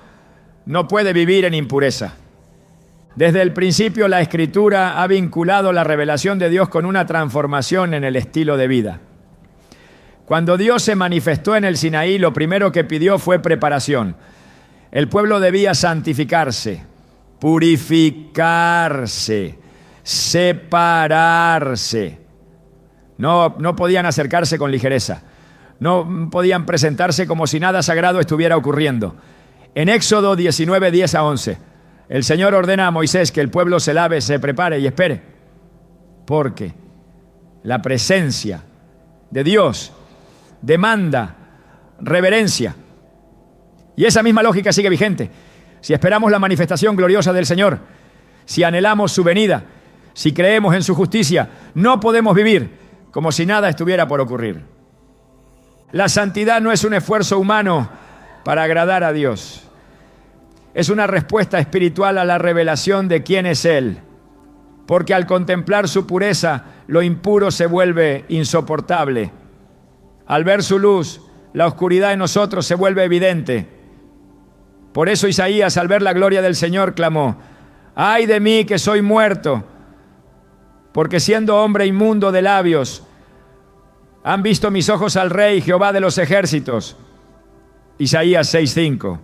no puede vivir en impureza. Desde el principio la Escritura ha vinculado la revelación de Dios con una transformación en el estilo de vida. Cuando Dios se manifestó en el Sinaí, lo primero que pidió fue preparación. El pueblo debía santificarse, purificarse, separarse. No podían acercarse con ligereza. No podían presentarse como si nada sagrado estuviera ocurriendo. En Éxodo 19, 10 a 11, el Señor ordena a Moisés que el pueblo se lave, se prepare y espere. Porque la presencia de Dios demanda reverencia. Y esa misma lógica sigue vigente. Si esperamos la manifestación gloriosa del Señor, si anhelamos su venida, si creemos en su justicia, no podemos vivir como si nada estuviera por ocurrir. La santidad no es un esfuerzo humano para agradar a Dios. Es una respuesta espiritual a la revelación de quién es Él. Porque al contemplar su pureza, lo impuro se vuelve insoportable. Al ver su luz, la oscuridad en nosotros se vuelve evidente. Por eso Isaías, al ver la gloria del Señor, clamó: ¡ay de mí que soy muerto! Porque siendo hombre inmundo de labios, han visto mis ojos al Rey, Jehová de los ejércitos. Isaías 6:5.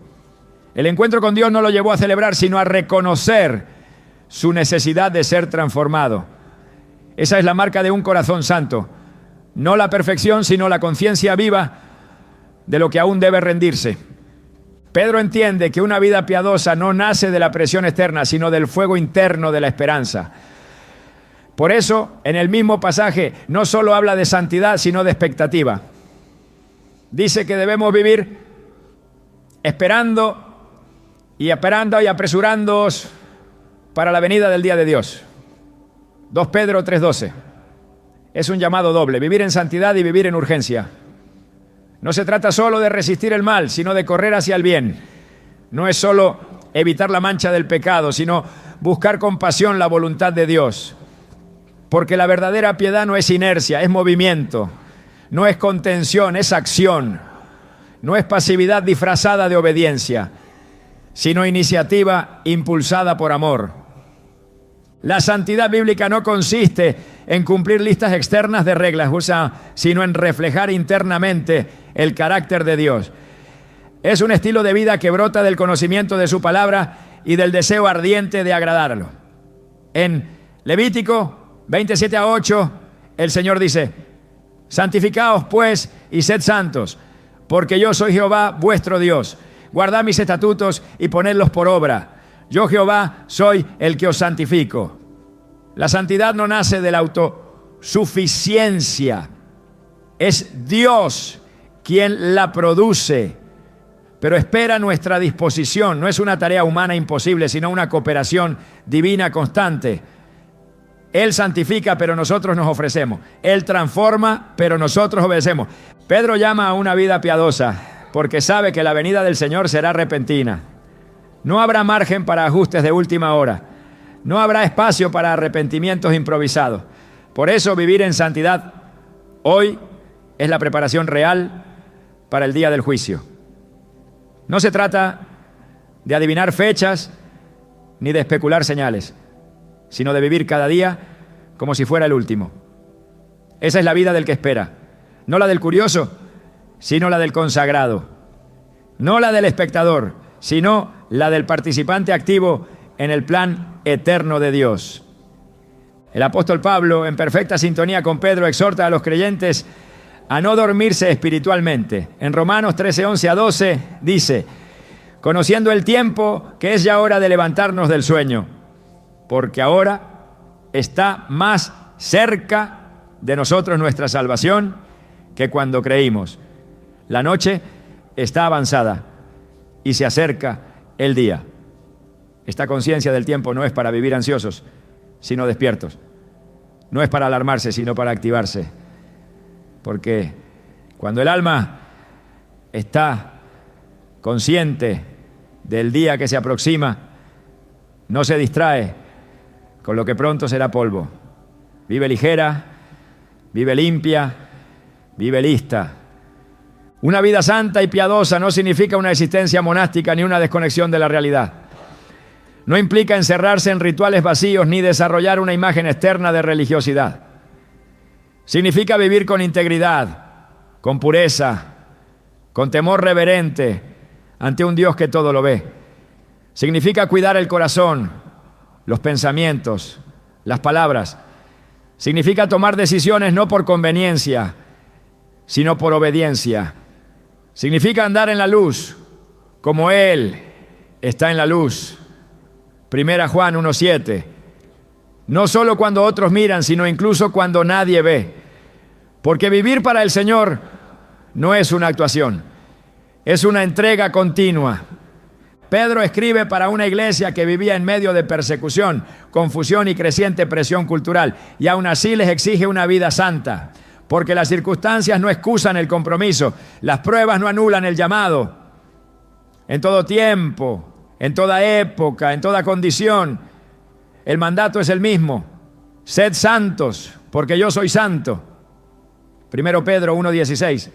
El encuentro con Dios no lo llevó a celebrar, sino a reconocer su necesidad de ser transformado. Esa es la marca de un corazón santo. No la perfección, sino la conciencia viva de lo que aún debe rendirse. Pedro entiende que una vida piadosa no nace de la presión externa, sino del fuego interno de la esperanza. Por eso, en el mismo pasaje, no solo habla de santidad, sino de expectativa. Dice que debemos vivir esperando y apresurándonos para la venida del día de Dios. 2 Pedro 3:12. Es un llamado doble: vivir en santidad y vivir en urgencia. No se trata solo de resistir el mal, sino de correr hacia el bien. No es solo evitar la mancha del pecado, sino buscar con pasión la voluntad de Dios. Porque la verdadera piedad no es inercia, es movimiento. No es contención, es acción. No es pasividad disfrazada de obediencia, sino iniciativa impulsada por amor. La santidad bíblica no consiste en cumplir listas externas de reglas, sino en reflejar internamente el carácter de Dios. Es un estilo de vida que brota del conocimiento de su palabra y del deseo ardiente de agradarlo. En Levítico 27:8, el Señor dice: santificaos pues y sed santos, porque yo soy Jehová vuestro Dios. Guardad mis estatutos y ponedlos por obra. Yo Jehová soy el que os santifico. La santidad no nace de la autosuficiencia. Es Dios quien la produce, pero espera nuestra disposición. No es una tarea humana imposible, sino una cooperación divina constante. Él santifica, pero nosotros nos ofrecemos. Él transforma, pero nosotros obedecemos. Pedro llama a una vida piadosa porque sabe que la venida del Señor será repentina. No habrá margen para ajustes de última hora. No habrá espacio para arrepentimientos improvisados. Por eso vivir en santidad hoy es la preparación real para el día del juicio. No se trata de adivinar fechas ni de especular señales, sino de vivir cada día como si fuera el último. Esa es la vida del que espera, no la del curioso, sino la del consagrado, no la del espectador, sino la del participante activo en el plan eterno de Dios. El apóstol Pablo, en perfecta sintonía con Pedro, exhorta a los creyentes a no dormirse espiritualmente. En Romanos 13:11 a 12 dice: conociendo el tiempo, que es ya hora de levantarnos del sueño, porque ahora está más cerca de nosotros nuestra salvación que cuando creímos. La noche está avanzada y se acerca el día. Esta conciencia del tiempo no es para vivir ansiosos, sino despiertos. No es para alarmarse, sino para activarse. Porque cuando el alma está consciente del día que se aproxima, no se distrae con lo que pronto será polvo. Vive ligera, vive limpia, vive lista. Una vida santa y piadosa no significa una existencia monástica ni una desconexión de la realidad. No implica encerrarse en rituales vacíos ni desarrollar una imagen externa de religiosidad. Significa vivir con integridad, con pureza, con temor reverente ante un Dios que todo lo ve. Significa cuidar el corazón, los pensamientos, las palabras. Significa tomar decisiones no por conveniencia, sino por obediencia. Significa andar en la luz, como Él está en la luz. 1 Juan 1:7. No solo cuando otros miran, sino incluso cuando nadie ve. Porque vivir para el Señor no es una actuación, es una entrega continua. Pedro escribe para una iglesia que vivía en medio de persecución, confusión y creciente presión cultural, y aún así les exige una vida santa, porque las circunstancias no excusan el compromiso, las pruebas no anulan el llamado. En todo tiempo, en toda época, en toda condición, el mandato es el mismo: sed santos, porque yo soy santo. 1 Pedro 1:16.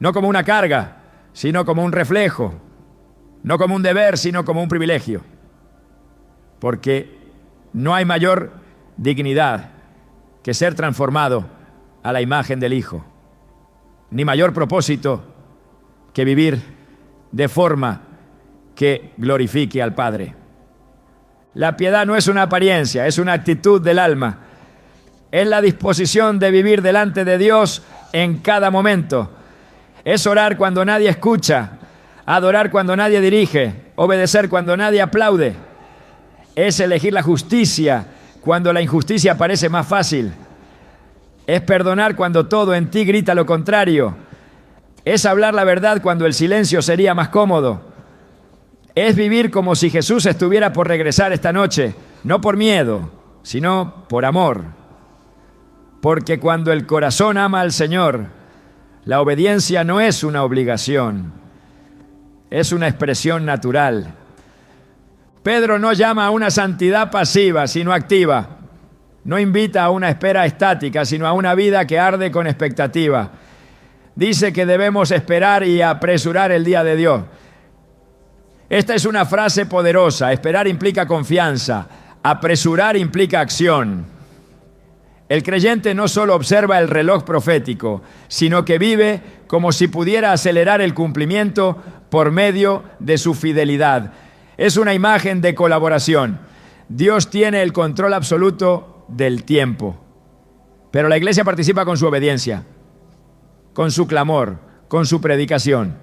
No como una carga, sino como un reflejo. No como un deber, sino como un privilegio. Porque no hay mayor dignidad que ser transformado a la imagen del Hijo, ni mayor propósito que vivir de forma que glorifique al Padre. La piedad no es una apariencia, es una actitud del alma. Es la disposición de vivir delante de Dios en cada momento. Es orar cuando nadie escucha, adorar cuando nadie dirige, obedecer cuando nadie aplaude. Es elegir la justicia cuando la injusticia parece más fácil. Es perdonar cuando todo en ti grita lo contrario. Es hablar la verdad cuando el silencio sería más cómodo. Es vivir como si Jesús estuviera por regresar esta noche, no por miedo, sino por amor. Porque cuando el corazón ama al Señor, la obediencia no es una obligación, es una expresión natural. Pedro no llama a una santidad pasiva, sino activa. No invita a una espera estática, sino a una vida que arde con expectativa. Dice que debemos esperar y apresurar el día de Dios. Esta es una frase poderosa. Esperar implica confianza, apresurar implica acción. El creyente no solo observa el reloj profético, sino que vive como si pudiera acelerar el cumplimiento por medio de su fidelidad. Es una imagen de colaboración. Dios tiene el control absoluto del tiempo, pero la iglesia participa con su obediencia, con su clamor, con su predicación.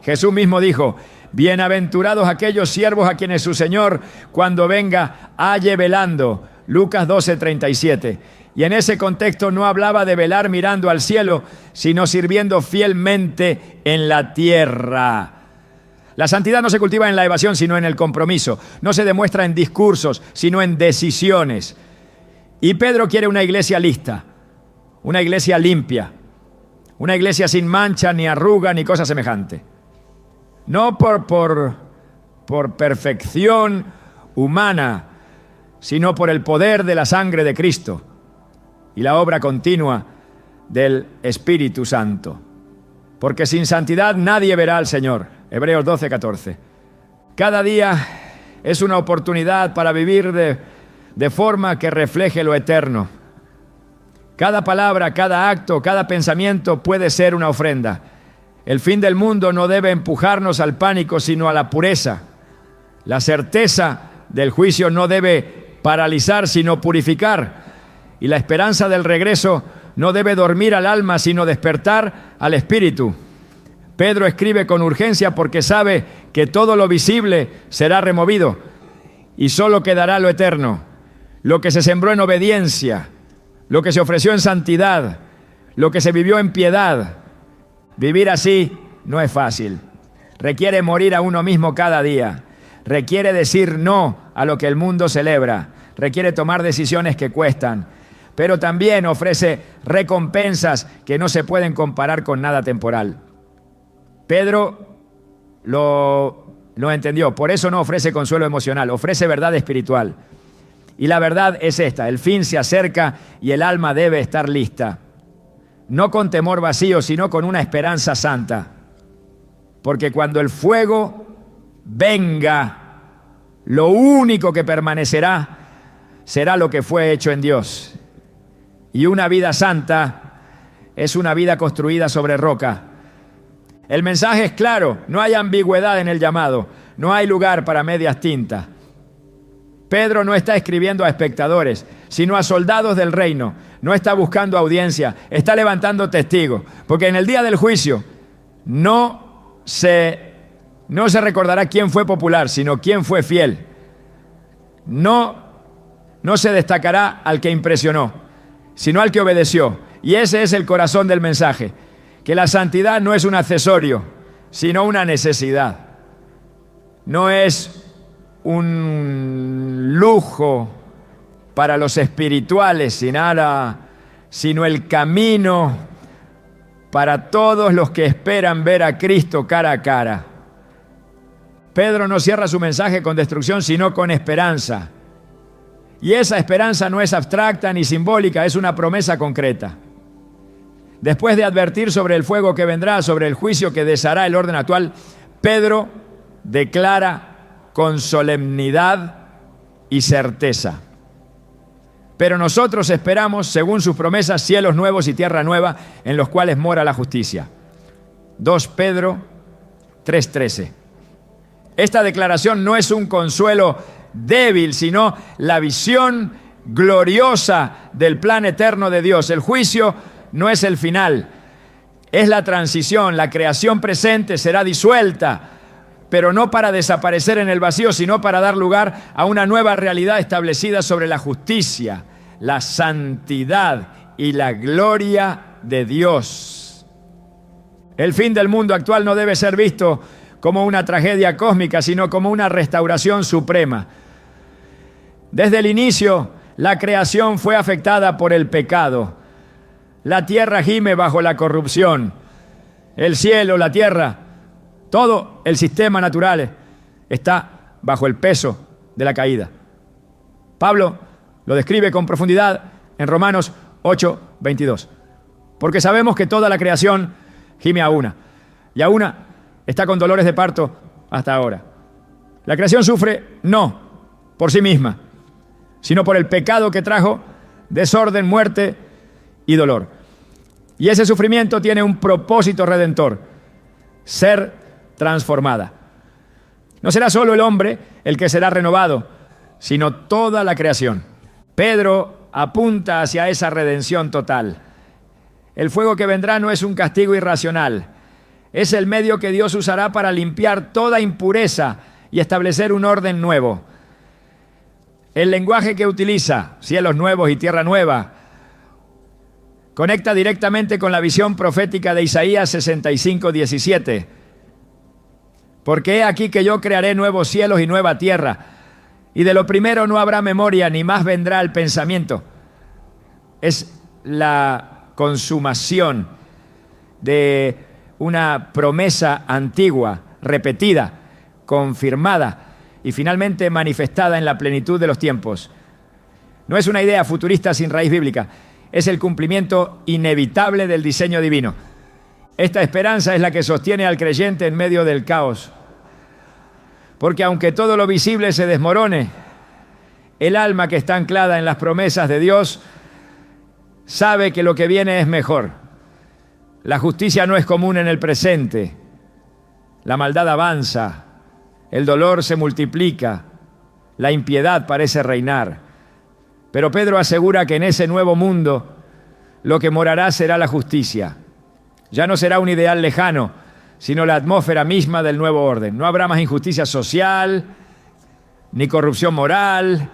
Jesús mismo dijo: bienaventurados aquellos siervos a quienes su Señor, cuando venga, halle velando. Lucas 12:37. Y en ese contexto no hablaba de velar mirando al cielo, sino sirviendo fielmente en la tierra. La santidad no se cultiva en la evasión, sino en el compromiso. No se demuestra en discursos, sino en decisiones. Y Pedro quiere una iglesia lista, una iglesia limpia, una iglesia sin mancha, ni arruga, ni cosa semejante. No por perfección humana, sino por el poder de la sangre de Cristo y la obra continua del Espíritu Santo. Porque sin santidad nadie verá al Señor. Hebreos 12:14. Cada día es una oportunidad para vivir de forma que refleje lo eterno. Cada palabra, cada acto, cada pensamiento puede ser una ofrenda. El fin del mundo no debe empujarnos al pánico, sino a la pureza. La certeza del juicio no debe paralizar, sino purificar. Y la esperanza del regreso no debe dormir al alma, sino despertar al espíritu. Pedro escribe con urgencia porque sabe que todo lo visible será removido y solo quedará lo eterno, lo que se sembró en obediencia, lo que se ofreció en santidad, lo que se vivió en piedad. Vivir así no es fácil. Requiere morir a uno mismo cada día. Requiere decir no a lo que el mundo celebra. Requiere tomar decisiones que cuestan. Pero también ofrece recompensas que no se pueden comparar con nada temporal. Pedro lo entendió. Por eso no ofrece consuelo emocional, ofrece verdad espiritual. Y la verdad es esta: el fin se acerca y el alma debe estar lista. No con temor vacío, sino con una esperanza santa. Porque cuando el fuego venga, lo único que permanecerá será lo que fue hecho en Dios. Y una vida santa es una vida construida sobre roca. El mensaje es claro, no hay ambigüedad en el llamado, no hay lugar para medias tintas. Pedro no está escribiendo a espectadores, sino a soldados del reino. No está buscando audiencia, está levantando testigos. Porque en el día del juicio no se recordará quién fue popular, sino quién fue fiel. No se destacará al que impresionó, sino al que obedeció. Y ese es el corazón del mensaje, que la santidad no es un accesorio, sino una necesidad. No es un lujo para los espirituales, sino el camino para todos los que esperan ver a Cristo cara a cara. Pedro no cierra su mensaje con destrucción, sino con esperanza. Y esa esperanza no es abstracta ni simbólica, es una promesa concreta. Después de advertir sobre el fuego que vendrá, sobre el juicio que deshará el orden actual, Pedro declara con solemnidad y certeza: pero nosotros esperamos, según sus promesas, cielos nuevos y tierra nueva, en los cuales mora la justicia. 2 Pedro 3:13. Esta declaración no es un consuelo débil, sino la visión gloriosa del plan eterno de Dios. El juicio no es el final, es la transición. La creación presente será disuelta, pero no para desaparecer en el vacío, sino para dar lugar a una nueva realidad establecida sobre la justicia, la santidad y la gloria de Dios. El fin del mundo actual no debe ser visto como una tragedia cósmica, sino como una restauración suprema. Desde el inicio, la creación fue afectada por el pecado. La tierra gime bajo la corrupción. El cielo, la tierra, todo el sistema natural está bajo el peso de la caída. Pablo lo describe con profundidad en Romanos 8:22. Porque sabemos que toda la creación gime a una, y a una está con dolores de parto hasta ahora. La creación sufre no por sí misma, sino por el pecado que trajo desorden, muerte y dolor. Y ese sufrimiento tiene un propósito redentor: ser transformada. No será solo el hombre el que será renovado, sino toda la creación. Pedro apunta hacia esa redención total. El fuego que vendrá no es un castigo irracional, es el medio que Dios usará para limpiar toda impureza y establecer un orden nuevo. El lenguaje que utiliza, cielos nuevos y tierra nueva, conecta directamente con la visión profética de Isaías 65:17. Porque he aquí que yo crearé nuevos cielos y nueva tierra, y de lo primero no habrá memoria, ni más vendrá el pensamiento. Es la consumación de una promesa antigua, repetida, confirmada y finalmente manifestada en la plenitud de los tiempos. No es una idea futurista sin raíz bíblica, es el cumplimiento inevitable del diseño divino. Esta esperanza es la que sostiene al creyente en medio del caos. Porque aunque todo lo visible se desmorone, el alma que está anclada en las promesas de Dios sabe que lo que viene es mejor. La justicia no es común en el presente. La maldad avanza, el dolor se multiplica, la impiedad parece reinar. Pero Pedro asegura que en ese nuevo mundo lo que morará será la justicia. Ya no será un ideal lejano, sino la atmósfera misma del nuevo orden. No habrá más injusticia social, ni corrupción moral,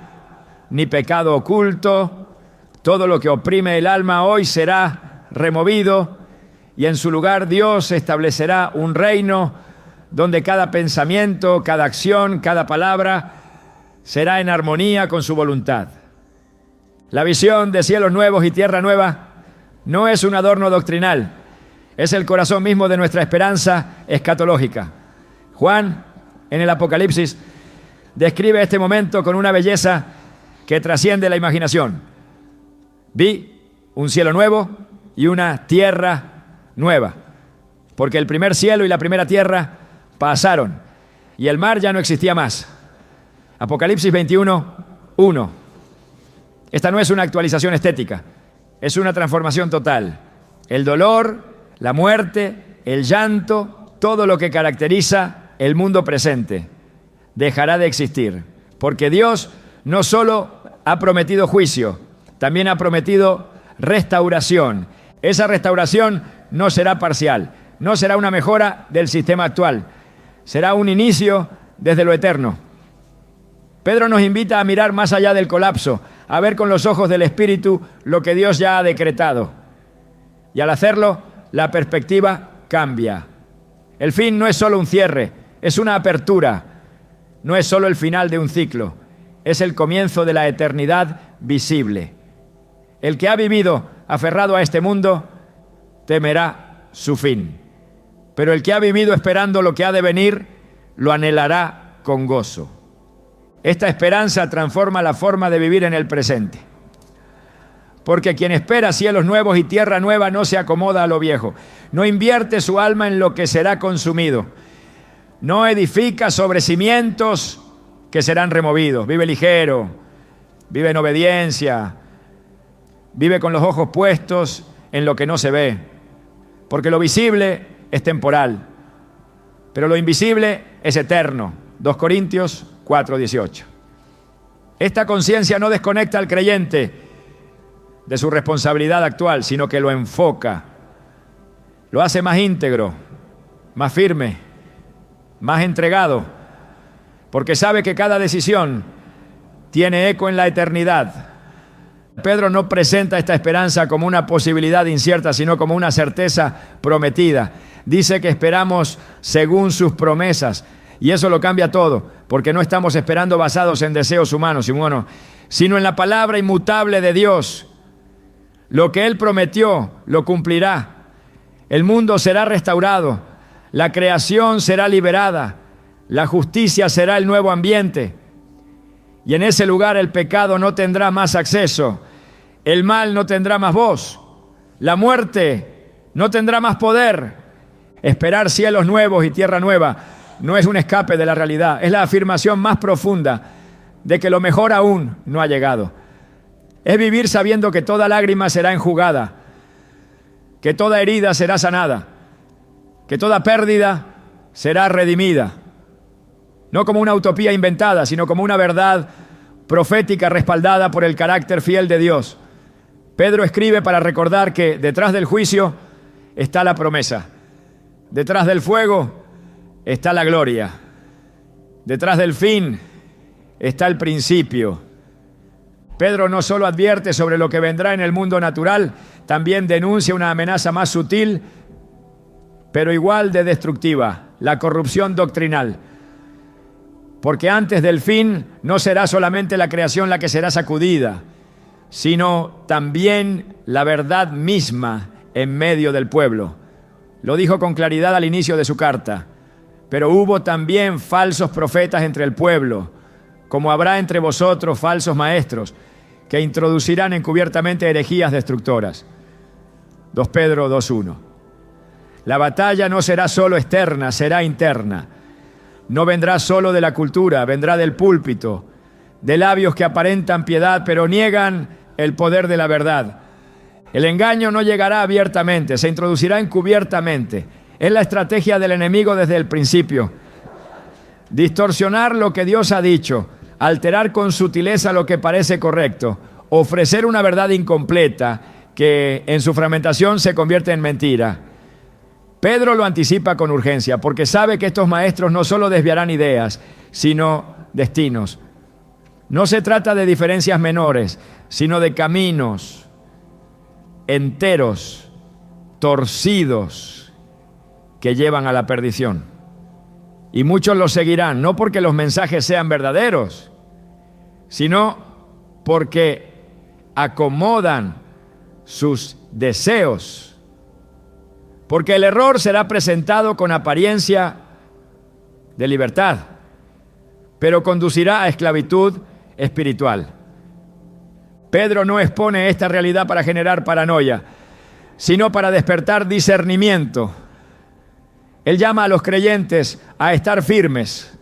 ni pecado oculto. Todo lo que oprime el alma hoy será removido, y en su lugar Dios establecerá un reino donde cada pensamiento, cada acción, cada palabra será en armonía con su voluntad. La visión de cielos nuevos y tierra nueva no es un adorno doctrinal, es el corazón mismo de nuestra esperanza escatológica. Juan, en el Apocalipsis, describe este momento con una belleza que trasciende la imaginación. Vi un cielo nuevo y una tierra nueva, porque el primer cielo y la primera tierra pasaron y el mar ya no existía más. Apocalipsis 21:1. Esta no es una actualización estética, es una transformación total. El dolor, la muerte, el llanto, todo lo que caracteriza el mundo presente dejará de existir, porque Dios no solo ha prometido juicio, también ha prometido restauración. Esa restauración no será parcial, no será una mejora del sistema actual, será un inicio desde lo eterno. Pedro nos invita a mirar más allá del colapso, a ver con los ojos del Espíritu lo que Dios ya ha decretado. Y al hacerlo, la perspectiva cambia. El fin no es solo un cierre, es una apertura. No es solo el final de un ciclo, es el comienzo de la eternidad visible. El que ha vivido aferrado a este mundo temerá su fin, pero el que ha vivido esperando lo que ha de venir lo anhelará con gozo. Esta esperanza transforma la forma de vivir en el presente, porque quien espera cielos nuevos y tierra nueva no se acomoda a lo viejo, no invierte su alma en lo que será consumido, no edifica sobre cimientos que serán removidos, vive ligero, vive en obediencia, vive con los ojos puestos en lo que no se ve, porque lo visible es temporal, pero lo invisible es eterno. 2 Corintios 4:18. Esta conciencia no desconecta al creyente de su responsabilidad actual, sino que lo enfoca, lo hace más íntegro, más firme, más entregado, porque sabe que cada decisión tiene eco en la eternidad. Pedro no presenta esta esperanza como una posibilidad incierta, sino como una certeza prometida. Dice que esperamos según sus promesas, y eso lo cambia todo, porque no estamos esperando basados en deseos humanos, sino en la palabra inmutable de Dios. Lo que Él prometió, lo cumplirá. El mundo será restaurado, la creación será liberada, la justicia será el nuevo ambiente, y en ese lugar el pecado no tendrá más acceso, el mal no tendrá más voz, la muerte no tendrá más poder. Esperar cielos nuevos y tierra nueva no es un escape de la realidad, es la afirmación más profunda de que lo mejor aún no ha llegado. Es vivir sabiendo que toda lágrima será enjugada, que toda herida será sanada, que toda pérdida será redimida. No como una utopía inventada, sino como una verdad profética respaldada por el carácter fiel de Dios. Pedro escribe para recordar que detrás del juicio está la promesa, detrás del fuego está la gloria, detrás del fin está el principio. Pedro no solo advierte sobre lo que vendrá en el mundo natural, también denuncia una amenaza más sutil, pero igual de destructiva, la corrupción doctrinal. Porque antes del fin no será solamente la creación la que será sacudida, sino también la verdad misma en medio del pueblo. Lo dijo con claridad al inicio de su carta. Pero hubo también falsos profetas entre el pueblo, como habrá entre vosotros falsos maestros, que introducirán encubiertamente herejías destructoras. 2 Pedro 2:1. La batalla no será solo externa, será interna. No vendrá solo de la cultura, vendrá del púlpito, de labios que aparentan piedad, pero niegan el poder de la verdad. El engaño no llegará abiertamente, se introducirá encubiertamente. Es la estrategia del enemigo desde el principio. Distorsionar lo que Dios ha dicho, alterar con sutileza lo que parece correcto, ofrecer una verdad incompleta que en su fragmentación se convierte en mentira. Pedro lo anticipa con urgencia porque sabe que estos maestros no solo desviarán ideas, sino destinos. No se trata de diferencias menores, sino de caminos enteros, torcidos, que llevan a la perdición. Y muchos los seguirán, no porque los mensajes sean verdaderos, sino porque acomodan sus deseos. Porque el error será presentado con apariencia de libertad, pero conducirá a esclavitud espiritual. Pedro no expone esta realidad para generar paranoia, sino para despertar discernimiento. Él llama a los creyentes a estar firmes,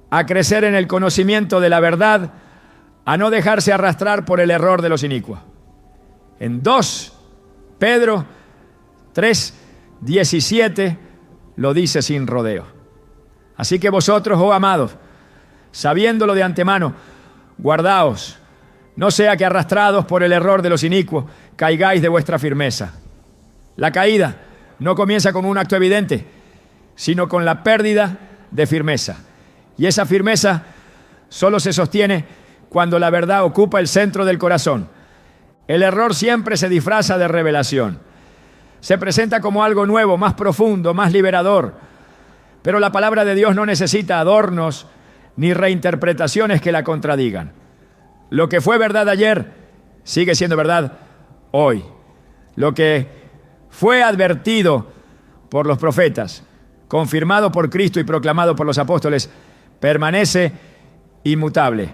a crecer en el conocimiento de la verdad, a no dejarse arrastrar por el error de los inicuos. En 2 Pedro 3:17 lo dice sin rodeo. Así que vosotros, oh amados, sabiéndolo de antemano, guardaos, no sea que arrastrados por el error de los inicuos, caigáis de vuestra firmeza. La caída no comienza con un acto evidente, sino con la pérdida de firmeza. Y esa firmeza solo se sostiene cuando la verdad ocupa el centro del corazón. El error siempre se disfraza de revelación. Se presenta como algo nuevo, más profundo, más liberador. Pero la palabra de Dios no necesita adornos ni reinterpretaciones que la contradigan. Lo que fue verdad ayer sigue siendo verdad hoy. Lo que fue advertido por los profetas, confirmado por Cristo y proclamado por los apóstoles, permanece inmutable.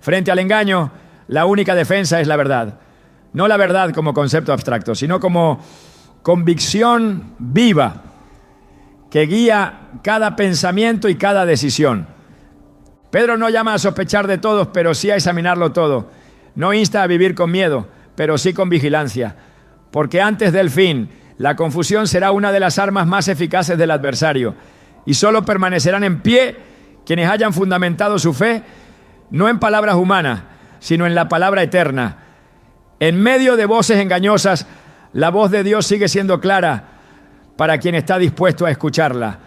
Frente al engaño, la única defensa es la verdad. No la verdad como concepto abstracto, sino como convicción viva que guía cada pensamiento y cada decisión. Pedro no llama a sospechar de todos, pero sí a examinarlo todo. No insta a vivir con miedo, pero sí con vigilancia. Porque antes del fin, la confusión será una de las armas más eficaces del adversario. Y solo permanecerán en pie quienes hayan fundamentado su fe, no en palabras humanas, sino en la palabra eterna. En medio de voces engañosas, la voz de Dios sigue siendo clara para quien está dispuesto a escucharla.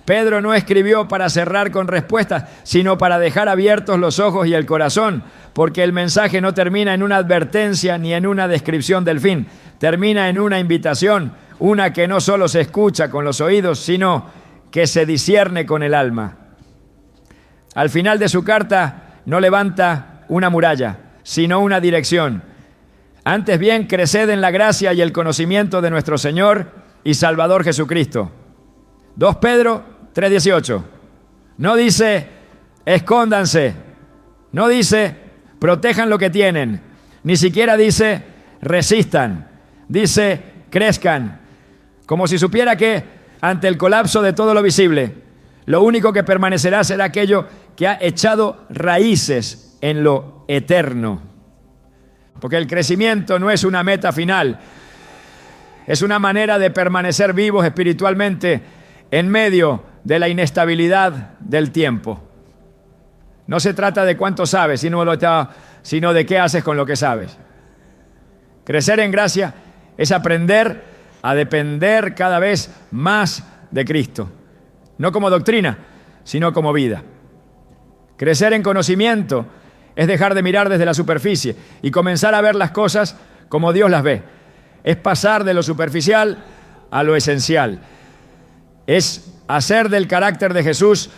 Pedro no escribió para cerrar con respuestas, sino para dejar abiertos los ojos y el corazón, porque el mensaje no termina en una advertencia ni en una descripción del fin, termina en una invitación, una que no solo se escucha con los oídos, sino que se discierne con el alma. Al final de su carta no levanta una muralla, sino una dirección. Antes bien, creced en la gracia y el conocimiento de nuestro Señor y Salvador Jesucristo. 2 Pedro 3:18. No dice escóndanse, no dice protejan lo que tienen, ni siquiera dice resistan, dice crezcan, como si supiera que ante el colapso de todo lo visible, lo único que permanecerá será aquello que ha echado raíces en lo eterno. Porque el crecimiento no es una meta final, es una manera de permanecer vivos espiritualmente en medio de la inestabilidad del tiempo. No se trata de cuánto sabes, sino de qué haces con lo que sabes. Crecer en gracia es aprender a depender cada vez más de Cristo, no como doctrina, sino como vida. Crecer en conocimiento es dejar de mirar desde la superficie y comenzar a ver las cosas como Dios las ve. Es pasar de lo superficial a lo esencial. Es hacer del carácter de Jesús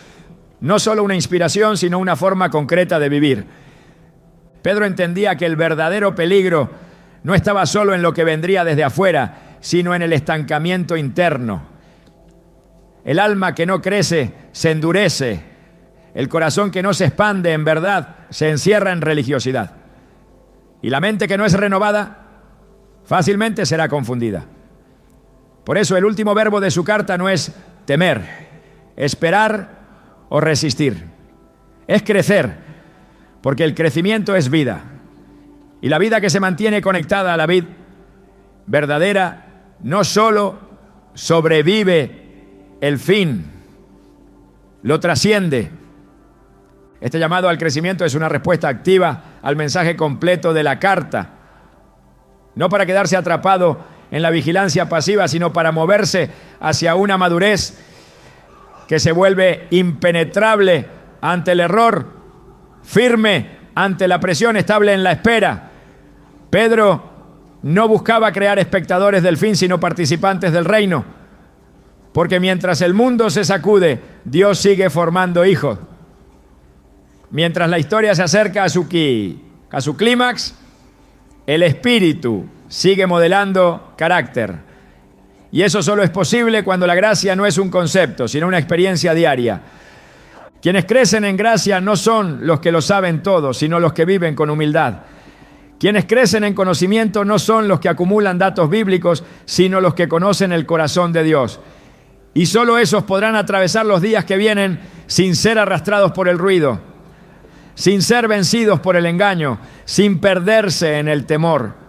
no solo una inspiración, sino una forma concreta de vivir. Pedro entendía que el verdadero peligro no estaba solo en lo que vendría desde afuera, sino en el estancamiento interno. El alma que no crece se endurece. El corazón que no se expande en verdad se encierra en religiosidad. Y la mente que no es renovada fácilmente será confundida. Por eso el último verbo de su carta no es temer, esperar o resistir. Es crecer, porque el crecimiento es vida. Y la vida que se mantiene conectada a la vid verdadera no solo sobrevive el fin, lo trasciende. Este llamado al crecimiento es una respuesta activa al mensaje completo de la carta. No para quedarse atrapado en la vigilancia pasiva, sino para moverse hacia una madurez que se vuelve impenetrable ante el error, firme ante la presión, estable en la espera. Pedro no buscaba crear espectadores del fin, sino participantes del reino. Porque mientras el mundo se sacude, Dios sigue formando hijos. Mientras la historia se acerca a su clímax, el Espíritu sigue modelando carácter. Y eso solo es posible cuando la gracia no es un concepto, sino una experiencia diaria. Quienes crecen en gracia no son los que lo saben todo, sino los que viven con humildad. Quienes crecen en conocimiento no son los que acumulan datos bíblicos, sino los que conocen el corazón de Dios. Y solo esos podrán atravesar los días que vienen sin ser arrastrados por el ruido, sin ser vencidos por el engaño, sin perderse en el temor.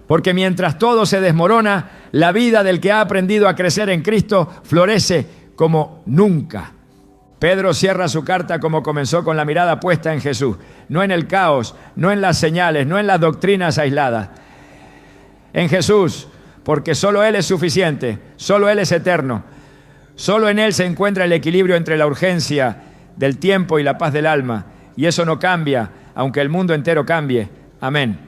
Porque mientras todo se desmorona, la vida del que ha aprendido a crecer en Cristo florece como nunca. Pedro cierra su carta como comenzó, con la mirada puesta en Jesús, no en el caos, no en las señales, no en las doctrinas aisladas. En Jesús, porque solo Él es suficiente, solo Él es eterno, solo en Él se encuentra el equilibrio entre la urgencia del tiempo y la paz del alma, y eso no cambia, aunque el mundo entero cambie. Amén.